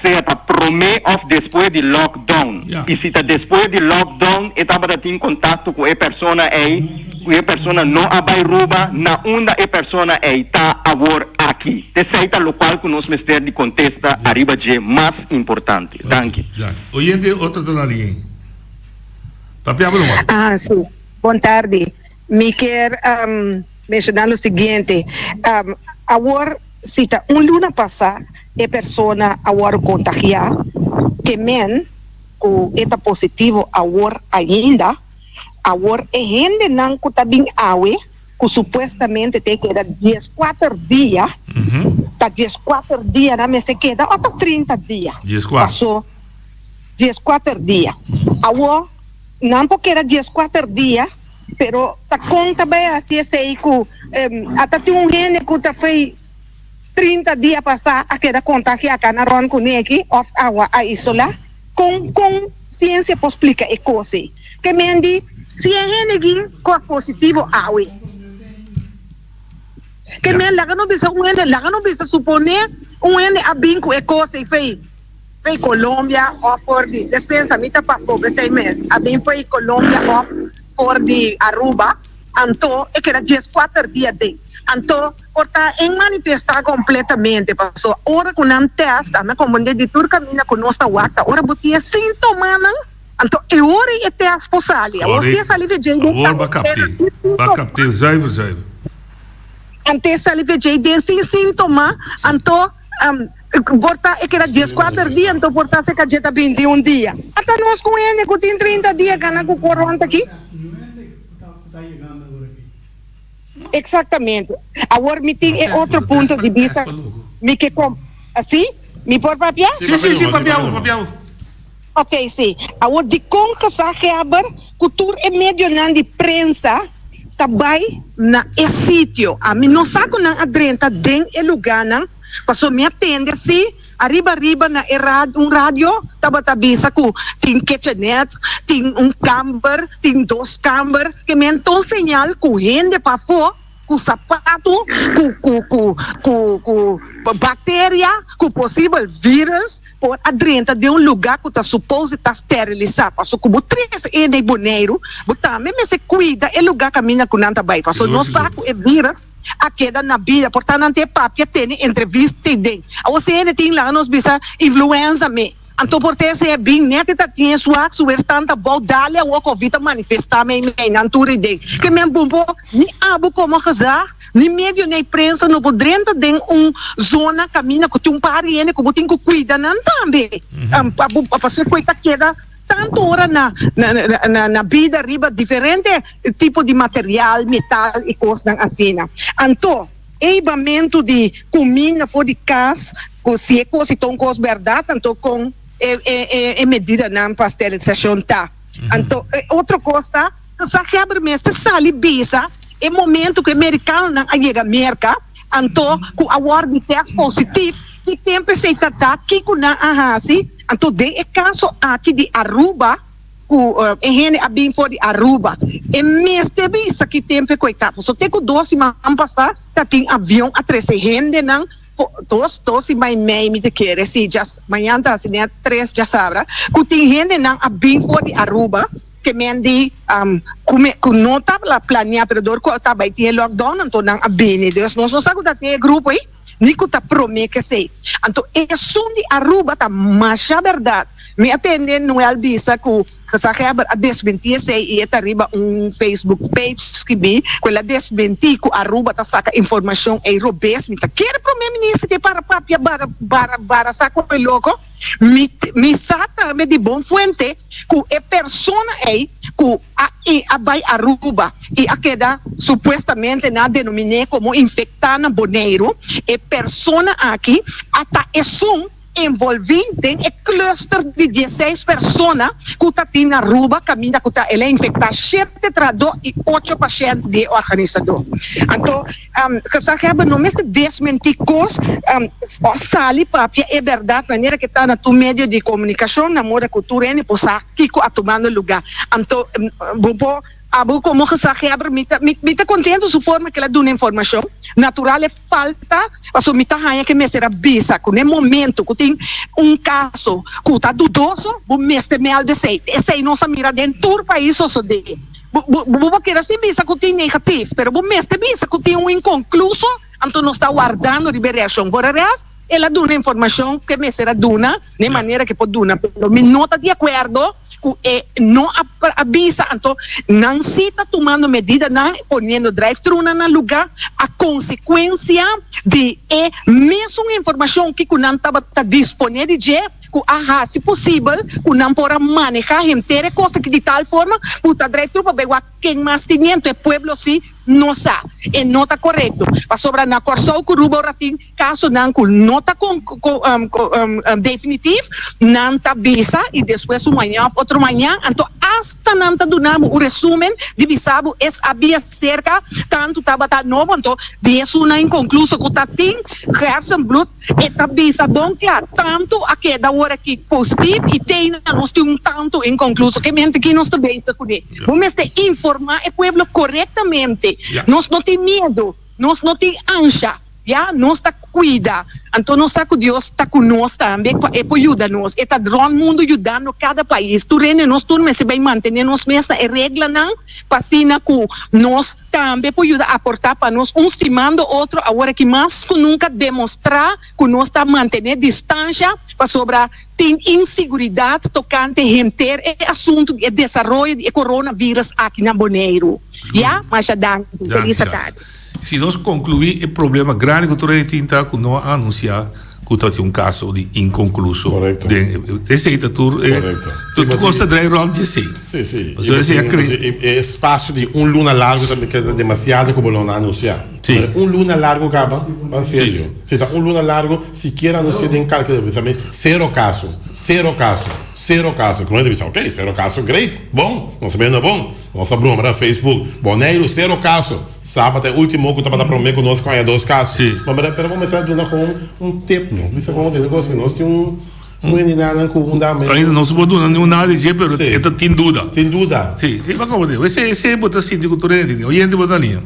se está promê of depois de lockdown, e se está depois de lockdown, estava em contato com a pessoa aí. A pessoa não vai Aruba, na onda a pessoa está agora aqui. Esse é o local que nós ministério de contesta arriba de mais importante. Danke. Oyente, outro da linha. Papiá, sim. Boa tarde. Me quer mencionar o seguinte. Agora, se está luna passar, a pessoa agora contagiar, que men, que está positivo agora ainda, agora é gente não que está bem awe, que supostamente tem que ir 14 dias, está 14 dias, não se queda, até 30 dias. 14. Passou 14 dias. Agora, não porque era 14 dias, pero está conta bem assim, sei que até tem gente que está fez 30 dias passar, a queda contagiar cá na ron com aqui, of água a isolar, com ciência para explicar a coisa. Que me diz, se a gente com positivo awe, que me laga não bisa suponer ene a binco e coisa e fez Colômbia offer de despensa mita para fogo 6 meses, a bem foi Colômbia offer de Aruba, então é que era 14 dias de, então porta em manifestar completamente, passou hora com um teste, a minha comunidade de tur caminha com nossa wata, hora botia sintoma não. Então, eu ori até as possali. Você sali vejei dentro. Bacapte, zaivo. Ante sali vejei dentro sem sintoma. Então, porta é que era 14 dias, então porta se cajeta 21 dias. Até nós com ele que tem 30 dias cana com corona aqui. Exatamente. Agora me tem outro ponto de vista. Me que assim? Me por papel? Sim, papel. Ok, sim. Agora, de como que se acabar, cultura é meio de prensa, também na sítio. A mim não sabe que não adrenta dentro do lugar, não. Passou me atende, sim, arriba na rádio, estava tabisa que tem kitchenette, tem camber, tem 2 camber, que me então sinal que gente para fora, com sapato, com bactéria, com possível vírus, por adrenta de lugar que está suposto estar esterilizado. Passou como 3 em Boneiro, mas mesmo se cuida, é lugar caminha com nanta vai. Passou não sabe é vírus, a queda na vida, portanto não tem papia, tem entrevista de. Você tem lá nos bisa influenza me. Então, por ter se bem, né, que tá tinha sua tanta boa, dá-lhe o Covid manifestar me na tua ideia. Que me bumbo, nem abo como rezar, nem meio nem prensa, não podrenta de zona caminha que tem parente, que tem que cuidar, não também. A pessoa que queda tanto hora na vida riba diferente tipo de material, metal e coisas assim. Então, equipamento de comida fora de casa, se é coisa tão coisa verdade, então com medida na pasteurização tá. Então, outra coisa, se abre mesmo, sali bisa, é momento que o americano não chega a merca, então, com a word de teste positivo, que tempo se está aqui com a ahasi, então, de caso aqui de Aruba, que gente a bem fora de Aruba, e mesmo bisa que tempo que está, só tem que 12 semanas passar, tá tem avião a 13 gente, não, 12 meio me te quer, se já amanhã tá assim, 3 já sabe, que tem gente não a bem fora de Aruba, que me di que não estava planeado, pero dor que estava aí tinha lockdown, então não a bem, Deus nós não sabe que tem grupo aí, Nico ta promete que sei. Então, é som de Aruba tá mais a verdade. Me atende Noel Bisa que sa quebra a desmentir sei e tá arriba Facebook page que me quella desmentir que Aruba tá saca informação e robes me tá quer primeiro-ministro de para papia para saco é louco me sata me de bom fuente que é persona aí que a vai Aruba e a queda supostamente na denominé como infectada boneiro é persona aqui até é envolvente em cluster de 16 pessoas que está na Aruba, caminha que ela é infectada 7 trador e 8 pacientes de organizador. Então, que se acaba não me desmentir coisas, sali papia é verdade, maneira que está na tu meio de comunicação, na moda cultura e por aqui a tomando lugar. Então, Abu como que se quebra, me tá contente da forma que ela dá informação. Natural é falta, mas me tá ganhando que me será bisa, que no momento que tem caso que está dudoso, o mestre me alde sei. Esse aí não se mira dentro do país, só de. Vou querer assim bisa que tem negativo, mas o mestre bisa que tem inconcluso, então não está guardando liberação. Por resto, ela dá informação que me será duna, de maneira que pode duna, mas me não está de acordo que não avisa, então não se está tomando medida, não ponendo drive-thru no lugar, a consequência de mesmo informação que não estava disponível de se possível, não pode manejar inteira coisa que de tal forma, puta drive-thru para ver quem mais tem é pueblo se não sabe, e não está correto. Para sobrar na Corsol, Curuba, Ratim, caso não está definitivo, não está visa, e depois outro manhã, então, hasta não está dando o resumen de visado, havia cerca, tanto estava novo, então, de isso não é inconcluso, que está tem, Herzenblut, e está visa bom, claro, tanto aqui da hora que positivo, e tem, nós temos tanto inconcluso, que mente que nós também se conhece. Vamos informar o povo corretamente. Nós não temos medo, nós não temos ânsia, nós está cuida. Então nós sabemos que Deus está conosco também para ajudar-nos. E está todo mundo ajudando cada país. Nós também se bem manter nós mesmos a regra não para assim que nós também podemos aportar para nós estimando outro agora que mais que nunca demonstrar que nós está mantendo distância para sobre tem insegurança tocante renter o assunto de desenvolvimento do coronavírus aqui na Bonaire. Mas feliz tarde. Se nós concluir o problema grande que tu tinha que não anunciar que tem um caso de inconcluso. Correto. Esse aí tu gosta de ir de si. Sim. É espaço de luna largo também que é demasiado que não anunciar. Sim. Luna largo acaba, en sério. Se está luna largo, sequer anunciar em cálculo também zero caso. Como é dizer, ok, zero caso, great, bom, não sabendo é bom. Nossa broma no Facebook, Bonaire, zero caso. Sábado é o último que estava prometendo conosco com 2 casos. Sim. Mas para começar a dar com tempo, não. Isso é como negócio, nós temos ainda não se pode dar nenhum nada de jeito, mas tem dúvida. Sem dúvida. Sim, mas como digo, esse é botar assim de cultura, oyente botar linha.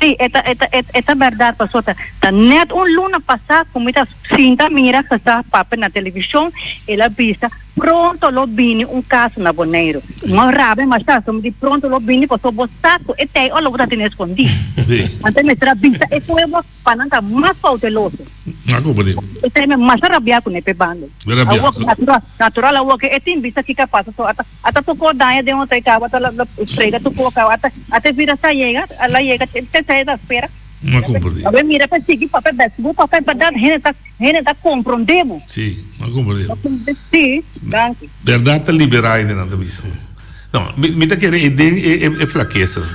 Sim, é verdade, pastor. Tá net luna passada, como está cinta mira que está papel na televisão, ela vista pronto lo bini caso na Bonaire. Uma raba, mas está de pronto lo bini passou bostaco e tem olha o que tem escondido. Sim. Então mestra vista é poema para não mais cauteloso. Não como digo. Esse é mais rabia com esse bando. Natural o que tem vista que capaz só até tocou daia de uma taicava até esprega tocou até vira sair ela chega até sair da espera. Não compreendo. Agora mira para seguir papel verdade gente tá compreendendo. Sim, não compreendo. Sim, danke. Verdade está liberada ainda na televisão. Não, me está querendo é fraqueza.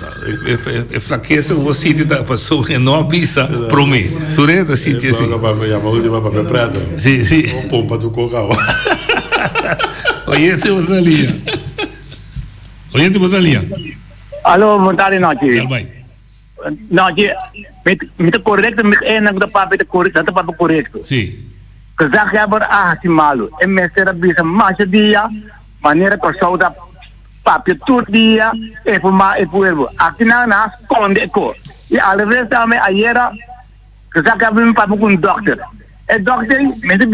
É fraqueza o sítio da pessoa que não avisa para mim. Tu lembra sítio assim? A última papel preto. Sim. Pompa do cocau. Oyente botar linha. Alô, montare noite. Vai. Não, me tá correto, me não dá para correto, dá para correto. Sim. Que já quebra se malo. É mestre bisa mais dia, maneira que só da papel todo dia, é formar é puervo. Aqui na esconde co. E às vezes também ayer que já quebra me papo com doctor. É doctor, me tem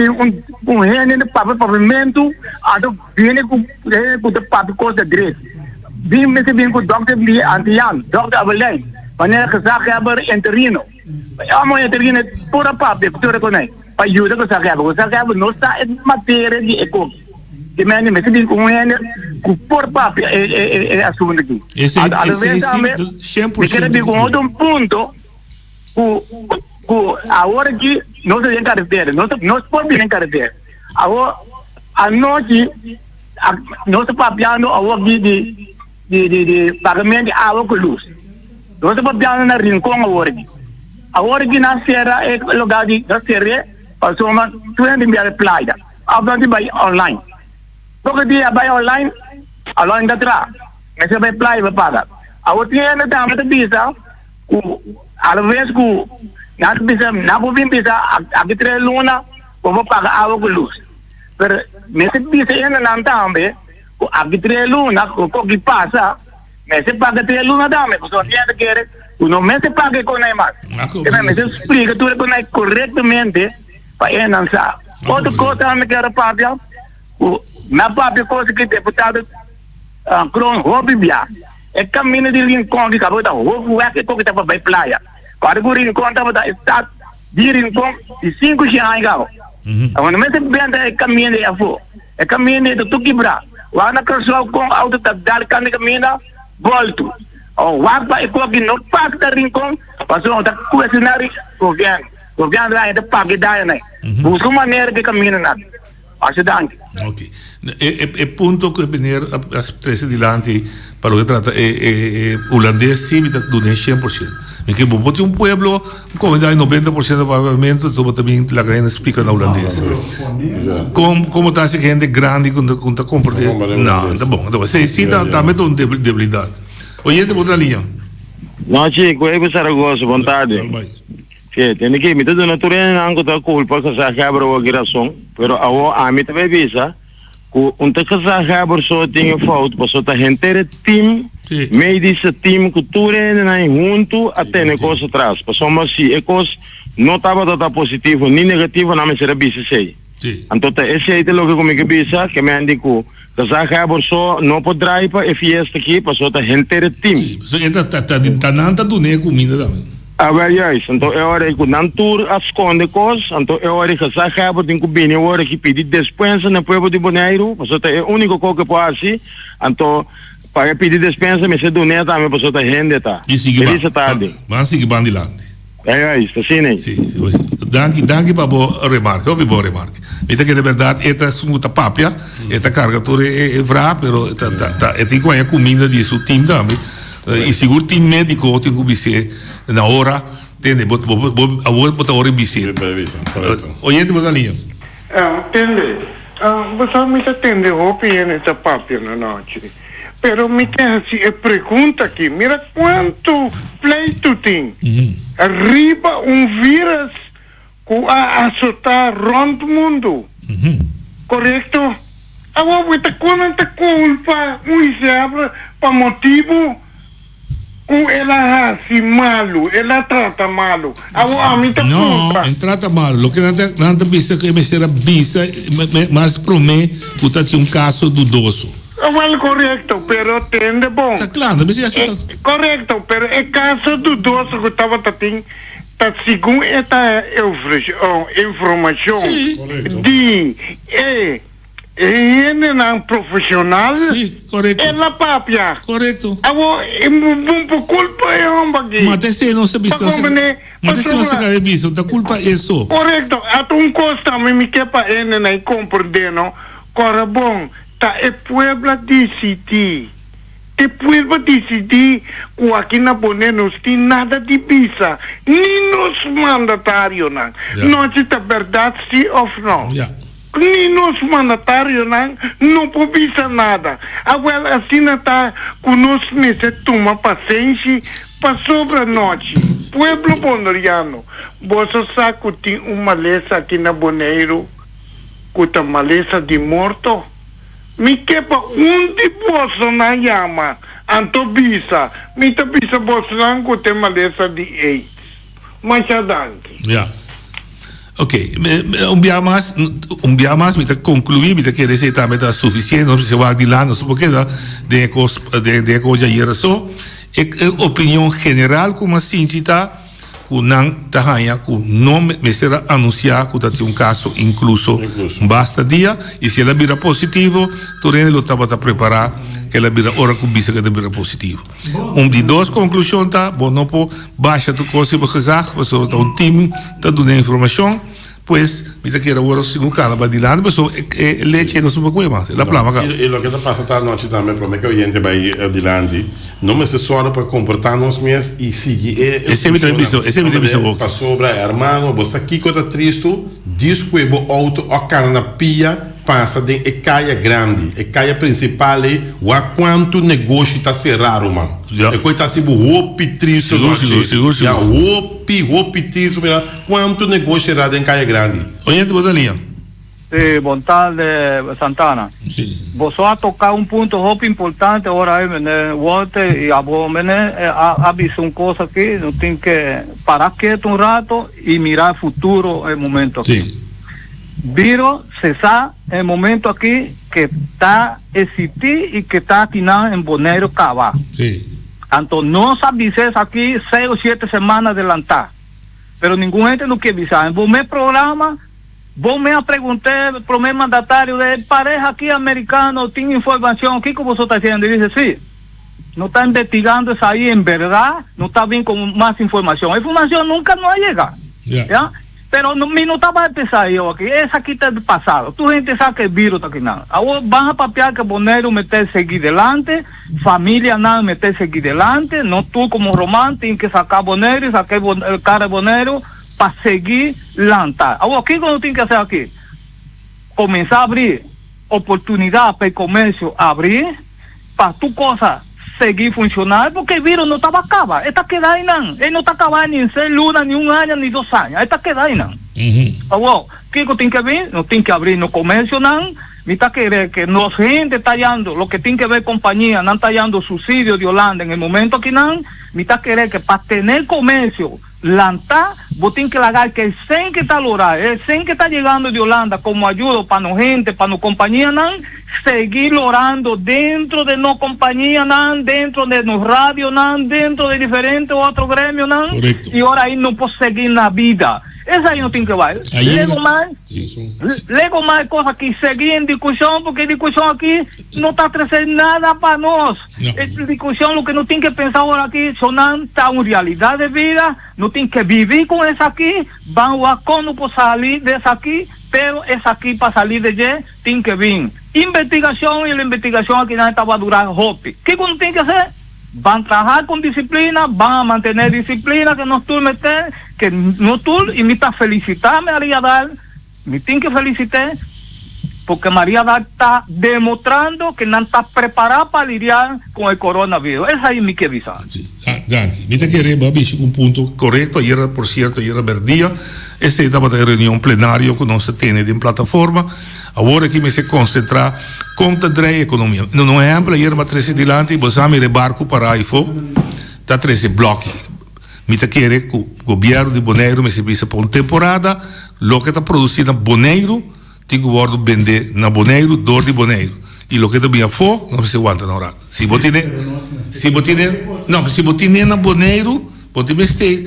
rene de pavimento, ado viene com papo coisa direito. Vim com doctor ali antian, doctor Abelém. Wanneer gezag hebben interino. Amanhã termina por a papel que tu reconhece. Para ajudar com Sakaba não está em matéria de eco. Que me anima, se diz por papel é assunto aqui. Esse me quero dizer um outro ponto, a hora que não se tem carteira, não se pode vir em carteira. Agora, a noite, não se papiando a hora de pagamento de água com luz. Não se papiando na rincão a hora que. A hora que na serra é lugar de na serra, passou uma 20 mil playa. Agora de vai online. Porque dia vai online da tra. Mas se vai playa vai pagar. A outra é na dama de visa, às vezes na vou visa aqui 3 luna, vou pagar água com luz. Pero nesse visa ainda não também, aqui 3 luna, o que passa, mas se paga 3 luna também, porque só tinha que querer. Não me se paga com a mais. Mas se explica tudo corretamente para ele não sabe. Outra coisa que eu quero falar, na própria coisa que o deputado Cron Hobby Bia, é caminho de Rincon que acabou de roubo, é que estava para a praia. Quando o Rincon estava de Rincon de 5 anos. Agora, não se bem é caminho de avô, é caminho de Tuquibra. Lá na Cruzal com a autoridade, caminho volto. O wapa é que não paga da Rincon, passou a questionar o governo lá ainda paga daí, né? Busca maneira de caminhar nada. Ajudante. Ok. É ponto que venir as três dilante para o que trata holandês sim, do 100%. Porque vou ter pueblo com 90% de pagamento, então também a grande explica na holandês. Como está essa gente grande quando compra? Não, tá bom. Então, se sim, está metendo debilidade. Oyente, boa linha. Não, Chico, eu vou Zaragoza, vontade. Tem que me dar natureza, não tem culpa que se acaba a geração, pero a mim também visa que que se acaba só tem falta, porque só a gente team, meio desse team que tu é junto até negócio atrás, porque somos assim, é coisa não estava toda positivo nem negativo, não me será visa sei. Então esse é o que comigo visa, que me indico que se acaba só não pode drive para a fiesta aqui, porque só a gente team. Só está nada do nego comida também. Então é hora que não tour esconde coisas, então é hora que se acaba de cobrir, é hora que pedir despensa no povo de Bonaire, porque é a única coisa que pode ser, então para pedir despensa, mas se donar também, porque a gente está. Feliz tarde. Vamos seguir bandilante. É isso, assim, né? Sim, danke para boa remarca, ouvi boa remarca. Então que de verdade, esta é papia, esta carregadora é vrá, pero tem que a comida disso, time também. E seguro tem médico tem que ser na hora entende botar hora bicicleta oyente botar linha entende você me entende opinião essa papel na noite pero me tem assim pergunta aqui mira quanto pleito tem arriba vírus que a assustar rondo mundo correto agora você quanta culpa exemplo para motivo ela assim malo, ela trata malo. A mim não, trata malo. Lo que não pensa que me será visa, mas promete que está um caso dudoso. Well, correto, pero tende bom. Está claro, mas correto, pero é caso dudoso que estava tendo, tá segundo esta informação de ele não profissional. Sim, correto. Ela papia. Correto. Agora, por culpa é aqui. Mas esse não se bisa. Mas esse não se cabe bisa. A culpa é só. Correto. A um costa me que para ele não compreender, não. Cora bom, tá é pueblo decidir. Te pueblo decidir que aqui na Boné não tem nada de bisa. Nem nos mandatários, não. Não é verdade, sim ou não. Nem nos mandatários não publica nada. Agora, assim está conosco, mas toma paciência para sobre a noite. Pueblo bondoriano, você sabe que tem uma maleza aqui na Boneiro, que tem maleza de morto? Me quepa de você na chama, antobisa, me tabisa você não que tem maleza de AIDS. Mas adiante. Ok, um dia mais, me concluir, me quer dizer também está suficiente, não precisa vai de lá, não sei porque de coisa aí só, opinião geral como assim está, Kunang tahaya ku não me será anunciar que tem caso incluso. Basta dia e se ela vira positivo, Torene lo estava a preparar que ela vira hora que bisa que ela vira positivo. De duas conclusões tá, bom não po baixa tu coisa para gezag, mas o team tá dando informação. Pues, mira que era ahora según cada va dilando, pues leche no supo cuema, la plama acá. E lo que está passando esta noite também, para mim que o gente vai dilante, não me se só para comportar-nos mesmo e seguir. Esse é muito bom. Para sobra, hermano, você aqui que está triste, diz que o auto a cara na pia passa de caia grande, caia principal o quanto negócio está cerrado, mano. E coisa assim, roupi triste, seguro. Roupi triste, quanto negócio cerrado em caia grande. Oyente, Bodalinha. Sí, bom tarde, Santana. Sí. Você a tocar um ponto muito importante agora aí, né? Ontem e a bom, né? Avisou uma coisa aqui, não tem que parar quieto um rato e mirar o futuro no momento aqui. Sim. Viro cessar no momento aqui que está existir e que está aqui em Bonaire Cava. Sim. Então nós avisamos aqui 6 ou 7 semanas adelantar, pero nenhum gente não quer avisar. Bom meu programa, bom me perguntei para o meu mandatário de pareja aqui americano, tem informação, o que você está fazendo? Ele disse, sim, não está investigando isso aí em verdade, não está vindo com mais informação. A informação nunca não chega. Yeah. Pero não estava a pensar eu aqui, essa aqui está do passado. Tu gente sabe que vírus está aqui não. Agora vamos a papiar que Bonaire meter seguir delante, família não meter seguir delante, não tu como Román tem que sacar Bonaire, sacar cara Bonaire para seguir lantar. Agora o que eu tenho que fazer aqui? Começar a abrir oportunidade para o comércio abrir, para tu coisa seguir funcionando, porque o vírus não estava acabando. Está quedando não. Ele não está acabando nem 6 lunas, nem 1 ano, nem 2 anos. Está quedando não. Agora, o que eu tenho que ver? Não tem que abrir no comércio não. Me está querendo que nós gente está dando, o que tem que ver companhia, não está dando subsídio de Holanda no momento que não. Me está querendo que para ter comércio lantar, vou ter que largar que sem que está logrando, sem que está chegando de Holanda como ajuda para a gente, para a companhia não, seguir logrando dentro de nossa companhia não, dentro de nos rádio não, dentro de diferentes outros grêmios não. Correcto. E agora aí não posso seguir na vida. Essa aí não tem que vai. Lego mais coisa que seguir em discussão, porque discussão aqui não está trazendo nada para nós. Essa discussão, o que não tem que pensar agora aqui, só não está uma realidade de vida, não tem que viver com essa aqui, vamos a como para sair dessa aqui, pero essa aqui para sair de allí, tem que vir. Investigação, e a investigação aqui não estava a durar hope. O que não tem que fazer? Van trabajar con disciplina, van a mantener disciplina, que no tú meter, que no tú, y me está felicitar María Dal, me tiene que felicitar, porque María Dal está demostrando que no está preparada para lidiar con el coronavirus. Esa es mi que avisar. Sí. Gracias. Mira que era un punto correcto. Ayer, por cierto, ayer verdía, estaba de reunión plenario que no se tiene de plataforma. Ahora que me se concentra contra a economia. No exemplo, ayer me trece dilante, você me barco para aí fo, tá trece bloque. Me tá querer que o governo de Bonaire me servisse para uma temporada, lo que tá produzindo Bonaire, tem que guardar vender na Bonaire, dor de Bonaire. E lo que tá bem fo, não se aguenta na hora. Se você tem na Bonaire, você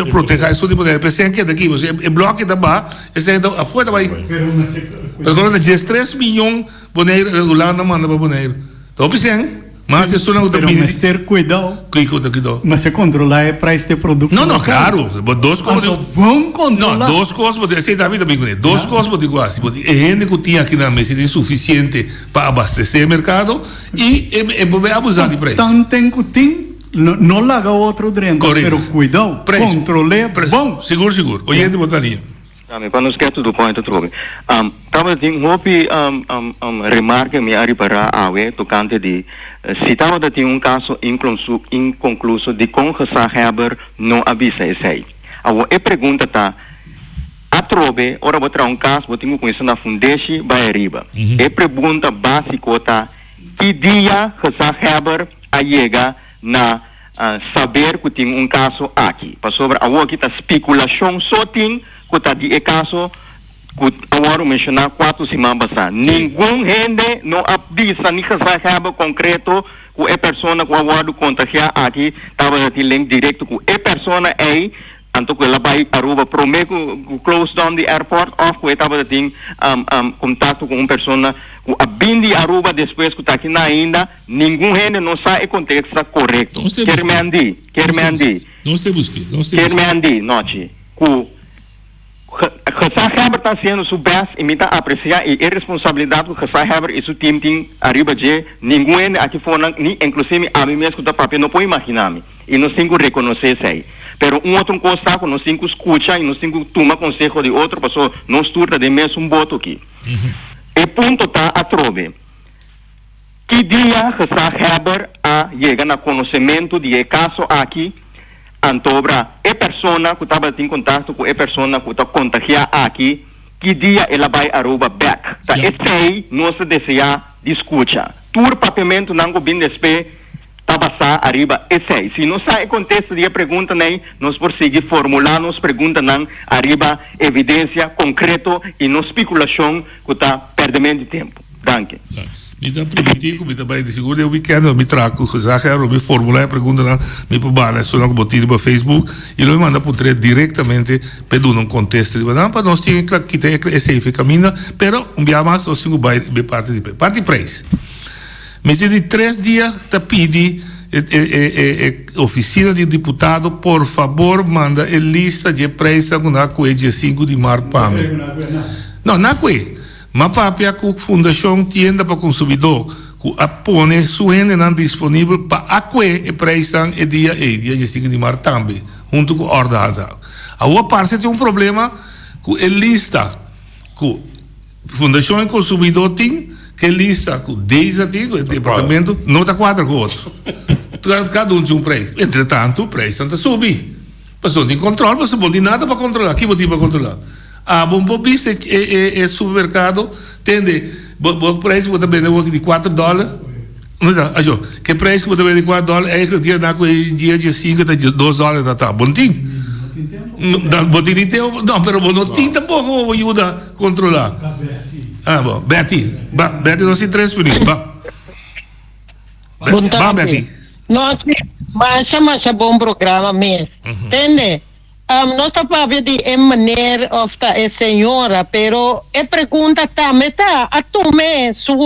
proteger isso de Bonaire. Pensei que daqui, você é bloco da barra, esse é afuera vai. Perdão, 13 milhões Bonaire, Holanda manda para Bonaire. Então, pensei, mas isso não está bem. Mas ter cuidado. Cuidado. Mas se controlar é para este produto. Não, claro. Duas coisas. Vamos controlar. Não, duas coisas. Você David também conhece. Duas coisas, eu digo assim. É gente que tinha aqui na mesa de suficiente para abastecer o mercado e abusar de preço. Tanto tempo tem. Não larga outro dentro, mas cuidado, controle, bom. Seguro. Oyente, botaria. Para nos get to the point, Trobe. Estava tendo remarca me ari para awe tocante de se estava de um caso inconcluso de congezaheber não avisa esse aí. A pergunta tá a Trobe, ora vou trazer um caso, vou ter que conhecer na Fundeixe Baeriba. A pergunta básica tá que dia gezaheber a chega na saber que tem um caso aqui. Para sobre a aqui tá especulação só tem que tá de caso agora mencionar 4 semanas passar. Nenhum gente não avisa nem que sabe concreto que a pessoa que agora contagiar aqui estava a link direto com a pessoa aí, então que ela vai Aruba promete que close down the airport off que estava tem contato com uma pessoa que a bindi Aruba depois que está aqui na ainda, nenhum gente não sabe o contexto correto. Quer me andi. Não se busque. Quer me andi, noite. Gesag Heber está sendo seu best e me está apreciar e a responsabilidade que Gesag Heber e seu time tem arriba de ninguém aqui fora, nem inclusive a mim mesmo que está papel não pode imaginar-me e não tenho que reconhecer isso aí. Pero outro coisa que não tenho que escutar e não tenho que tomar conselho de outra pessoa, não estuda de mesmo voto aqui. O ponto está a trove. Que dia Gesag Heber chega no conhecimento de caso aqui Antobra, a pessoa que estava em contato com a pessoa que está contagiada aqui, que dia ela vai Aruba back. Tá, esse aí, nós desejamos discutir. Tur papamento não bem despe, tá passar arriba esse aí. Se não sai contexto de pergunta nem, nós por seguir formular nos pergunta não arriba evidência concreto e não especulação que está perdendo de tempo. Danke. Me dá primitivo, me dá bem de seguro. Eu me quero, me trago, eu me formular a pergunta na me pobala, só não botar no Facebook e eu manda por trás diretamente pedindo um contexto. Não, para nós tinha que ter esse aí caminho, pero um dia mais nós temos que parte de parte preço. Me de 3 dias te pedi oficina de deputado, por favor, manda a lista de preços na coe dia 5 de março para mim. Não, na coe. Mas papia que a fundação tienda para consumidor que apone sua renda disponível para acuer e prestar e dia 5 de março também, junto com a ordem. A outra parte tem problema com a lista que a fundação e consumidor tem, que a lista que o DEISA tem, o departamento, não está quadra com o outro. Cada um tem preço. Entretanto, o preço está subindo. Mas não tem controle, mas não tem nada para controlar. Aqui não tem para controlar. Bom visto é supermercado tende bom preço você vende de $4 não que preço que você vende de $4 é que dia na dia de 5 de $2 tá bom tem não tem tempo não pero não tem tampouco ajuda a controlar bom Betty não se transferir Betty não mas é bom programa mesmo entende. Nós estamos de maneira of a senhora, pero a pergunta também está a tomar su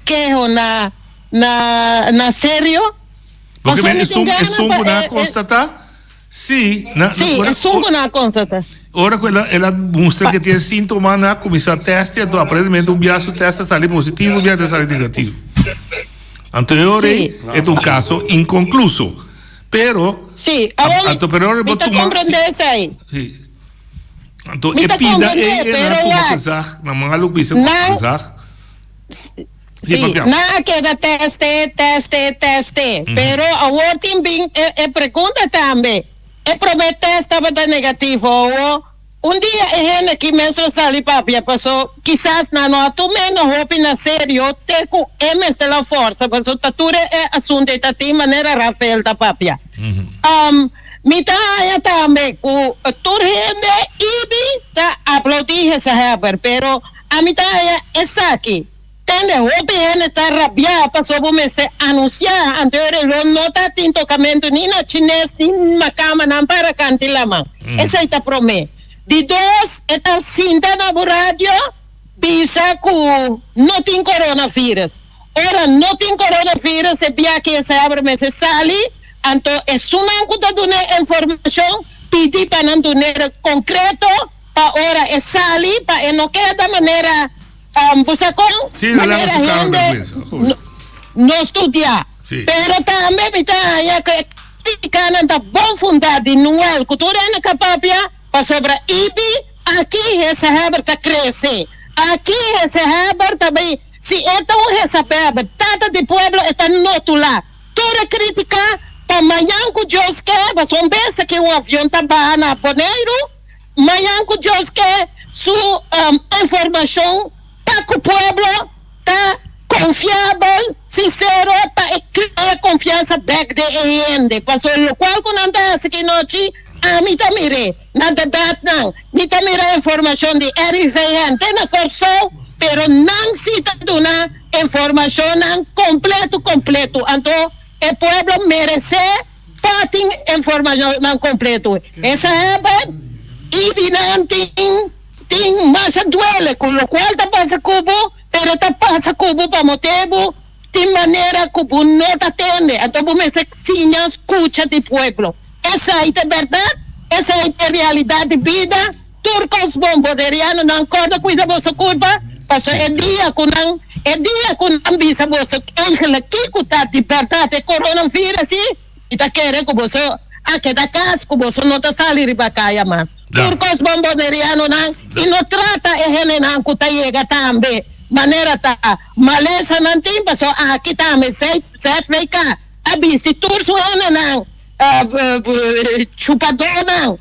queijo na sério? Porque é sungo na constatar? Sim, é sungo na constatar. Ora ela mostra que tem sintoma na começar teste, então aparentemente biaço teste sai positivo, biaço sai negativo. Anterior é um caso inconcluso. Pero pero me está comprender isso aí. Sim. Então epida na maluco isso pensar. Sim, na queda teste. Pero a outra bem é pergunta também. É prometer estava negativo ou dia é aqui mesmo sali papia passou quizás na nota menos opina sério te com MS de la força passou tatura é assunto tá de maneira Rafael da papia me tá aí também o turrende ibi tá aplaudir essa Heber pero a me tá aí essa aqui tende opina tá rabia passou por me anunciar anterior não tá tem tocamento nem na chinês nem na cama não para cantilama essa tá promete de 2, está cinta na rádio, bisa que não tem coronavírus. Ora, não tem coronavírus, é bem que se abre, mas se sali, então, é uma coisa de informação, pedir para não ter concreto, para ora, é sali, para não quer da maneira, você com, maneira gente, não estudar. Pero também, está, é que a boa vontade, não é, cultura na capapia, para sobre IBI, aqui esse Heber está crescendo. Aqui esse Heber também, se é tão receber, tata de pueblo está no outro lado. Toda crítica, para amanhã que Deus quer, mas um pensa que um avião está na Boneiro, amanhã que Deus quer, sua informação, para que o pueblo está confiável, sincero, para criar confiança back de ende. Passou o qual quando anda aqui noite, mí también, nada dat mi también información de RIVN, na corso, pero necesita una información completo, anto el pueblo merece patin información completo. Esa es y dinanting más duele, con lo cual te pasa cubo, pero te pasa cubo para motivo de manera cubo no te atiende, entonces me se signa escucha del pueblo. Esa es verdad, esa es realidad de vida. Turcos bombarderianos no acorda cuida vossa curva, pasó el día con visa vossa ángel que cuta libertad de coronavirus y te quiere que vos que da casa que vos no te salir para acá más. Turcos bombarderianos y no trata de que te llega también manera ta malesa nanti pasó aquí también se fica a visitar su chupadona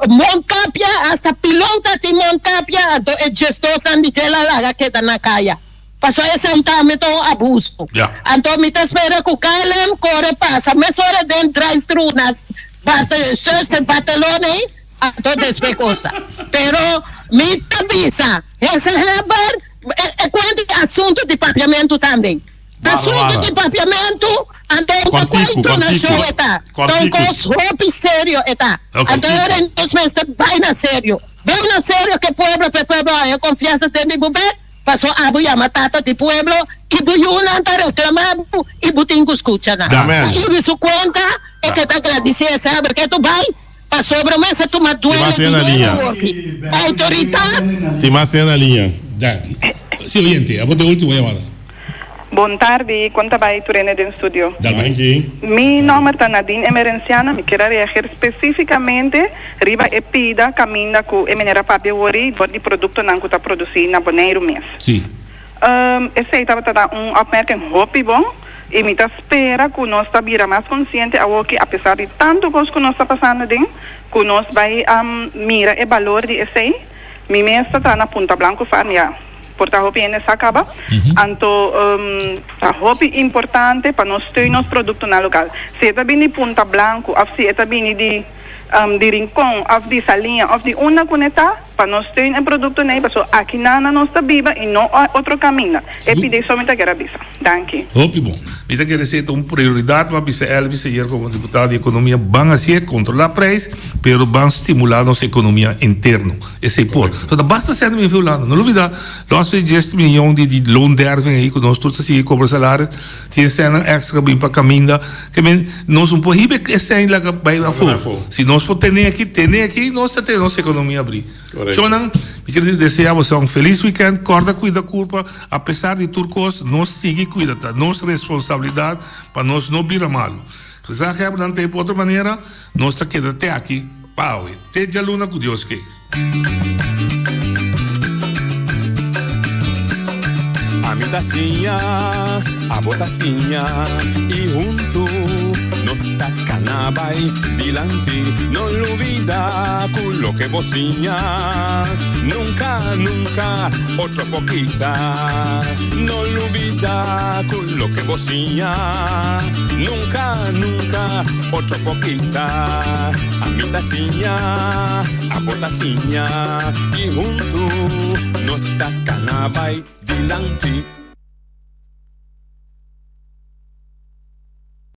Moncapia hasta pilota de Moncapia el gestor Sandicela Laga que está en la calle. Pasó ese también todo abuso. Entonces me espera que KLM corre pasa. Me suena de un drive-thru nas batelone entonces después cosa. Pero me avisa ese Heber cuenta asunto de patriamento también. Asunto de papiamento, então na show está. Então com sério está. Então vaina sério que pueblo a confiança tem de governo. Passou a buia matata de pueblo e buiuna está reclamando e butingo escuta na. E isso conta é que está agradecer sabe que tu vai para sobremesa tu maduela. Autoridade. Ti mais na linha. Sim, oyente, a boa última chamada. Boa tarde, quanto vai Turene do estúdio? Mi nome é Nadine Emerenciana, me quero reagir especificamente riba epida caminha com a minha papi ori de produto não que está produzindo na Bonaire mês. Sim. Esse estava dar opmerking hobby bom e me espera que nós está vira mais consciente ao que apesar de tanto coisa que nós está passando dentro, que nós vai mira o valor de esse, mi mês está na Punta Blanco farnia. Porta hopi essa acaba, então a hopi importante para nós ter nos produtos na local. Se está bem de Punta Blanco, ou se está bem de Rincón, ou de Salinha, ou de uma coneta, para nós ter um produto nem para aqui na nossa viva e não outro caminho. É pedir somente que era bisa. Danke. Hopi bom. Mita quer dizer uma prioridade para bisa Elvis hier como deputado de economia van a ser controlar preço, pero van estimular nossa economia interna. Esse é por. Então basta ser me violando. Não olvida, nós fez 10 milhões de loonderving aí que nós todos assim cobra salário, tem cena extra bem para caminho, que nós um pouco ribe esse ainda lá vai a fogo. Se nós for ter aqui, nós temos nossa economia abrir. Jonan, me quero desejar você feliz weekend, corda cuida culpa, apesar de turcos, nós sigue cuidando, nossa responsabilidade para nós não virar mal. Se a gente não tem outra maneira, nós está quedando até aqui, pau, te já luna com Deus que. A mi tacinha, a botacinha e junto nos tacanabay dilante, no olvida con lo que vocinha, nunca, otro poquita, no olvida con lo que vocinha, nunca, otro poquita, a mi tacinha, a botacinha y junto nos tacanabay dilante.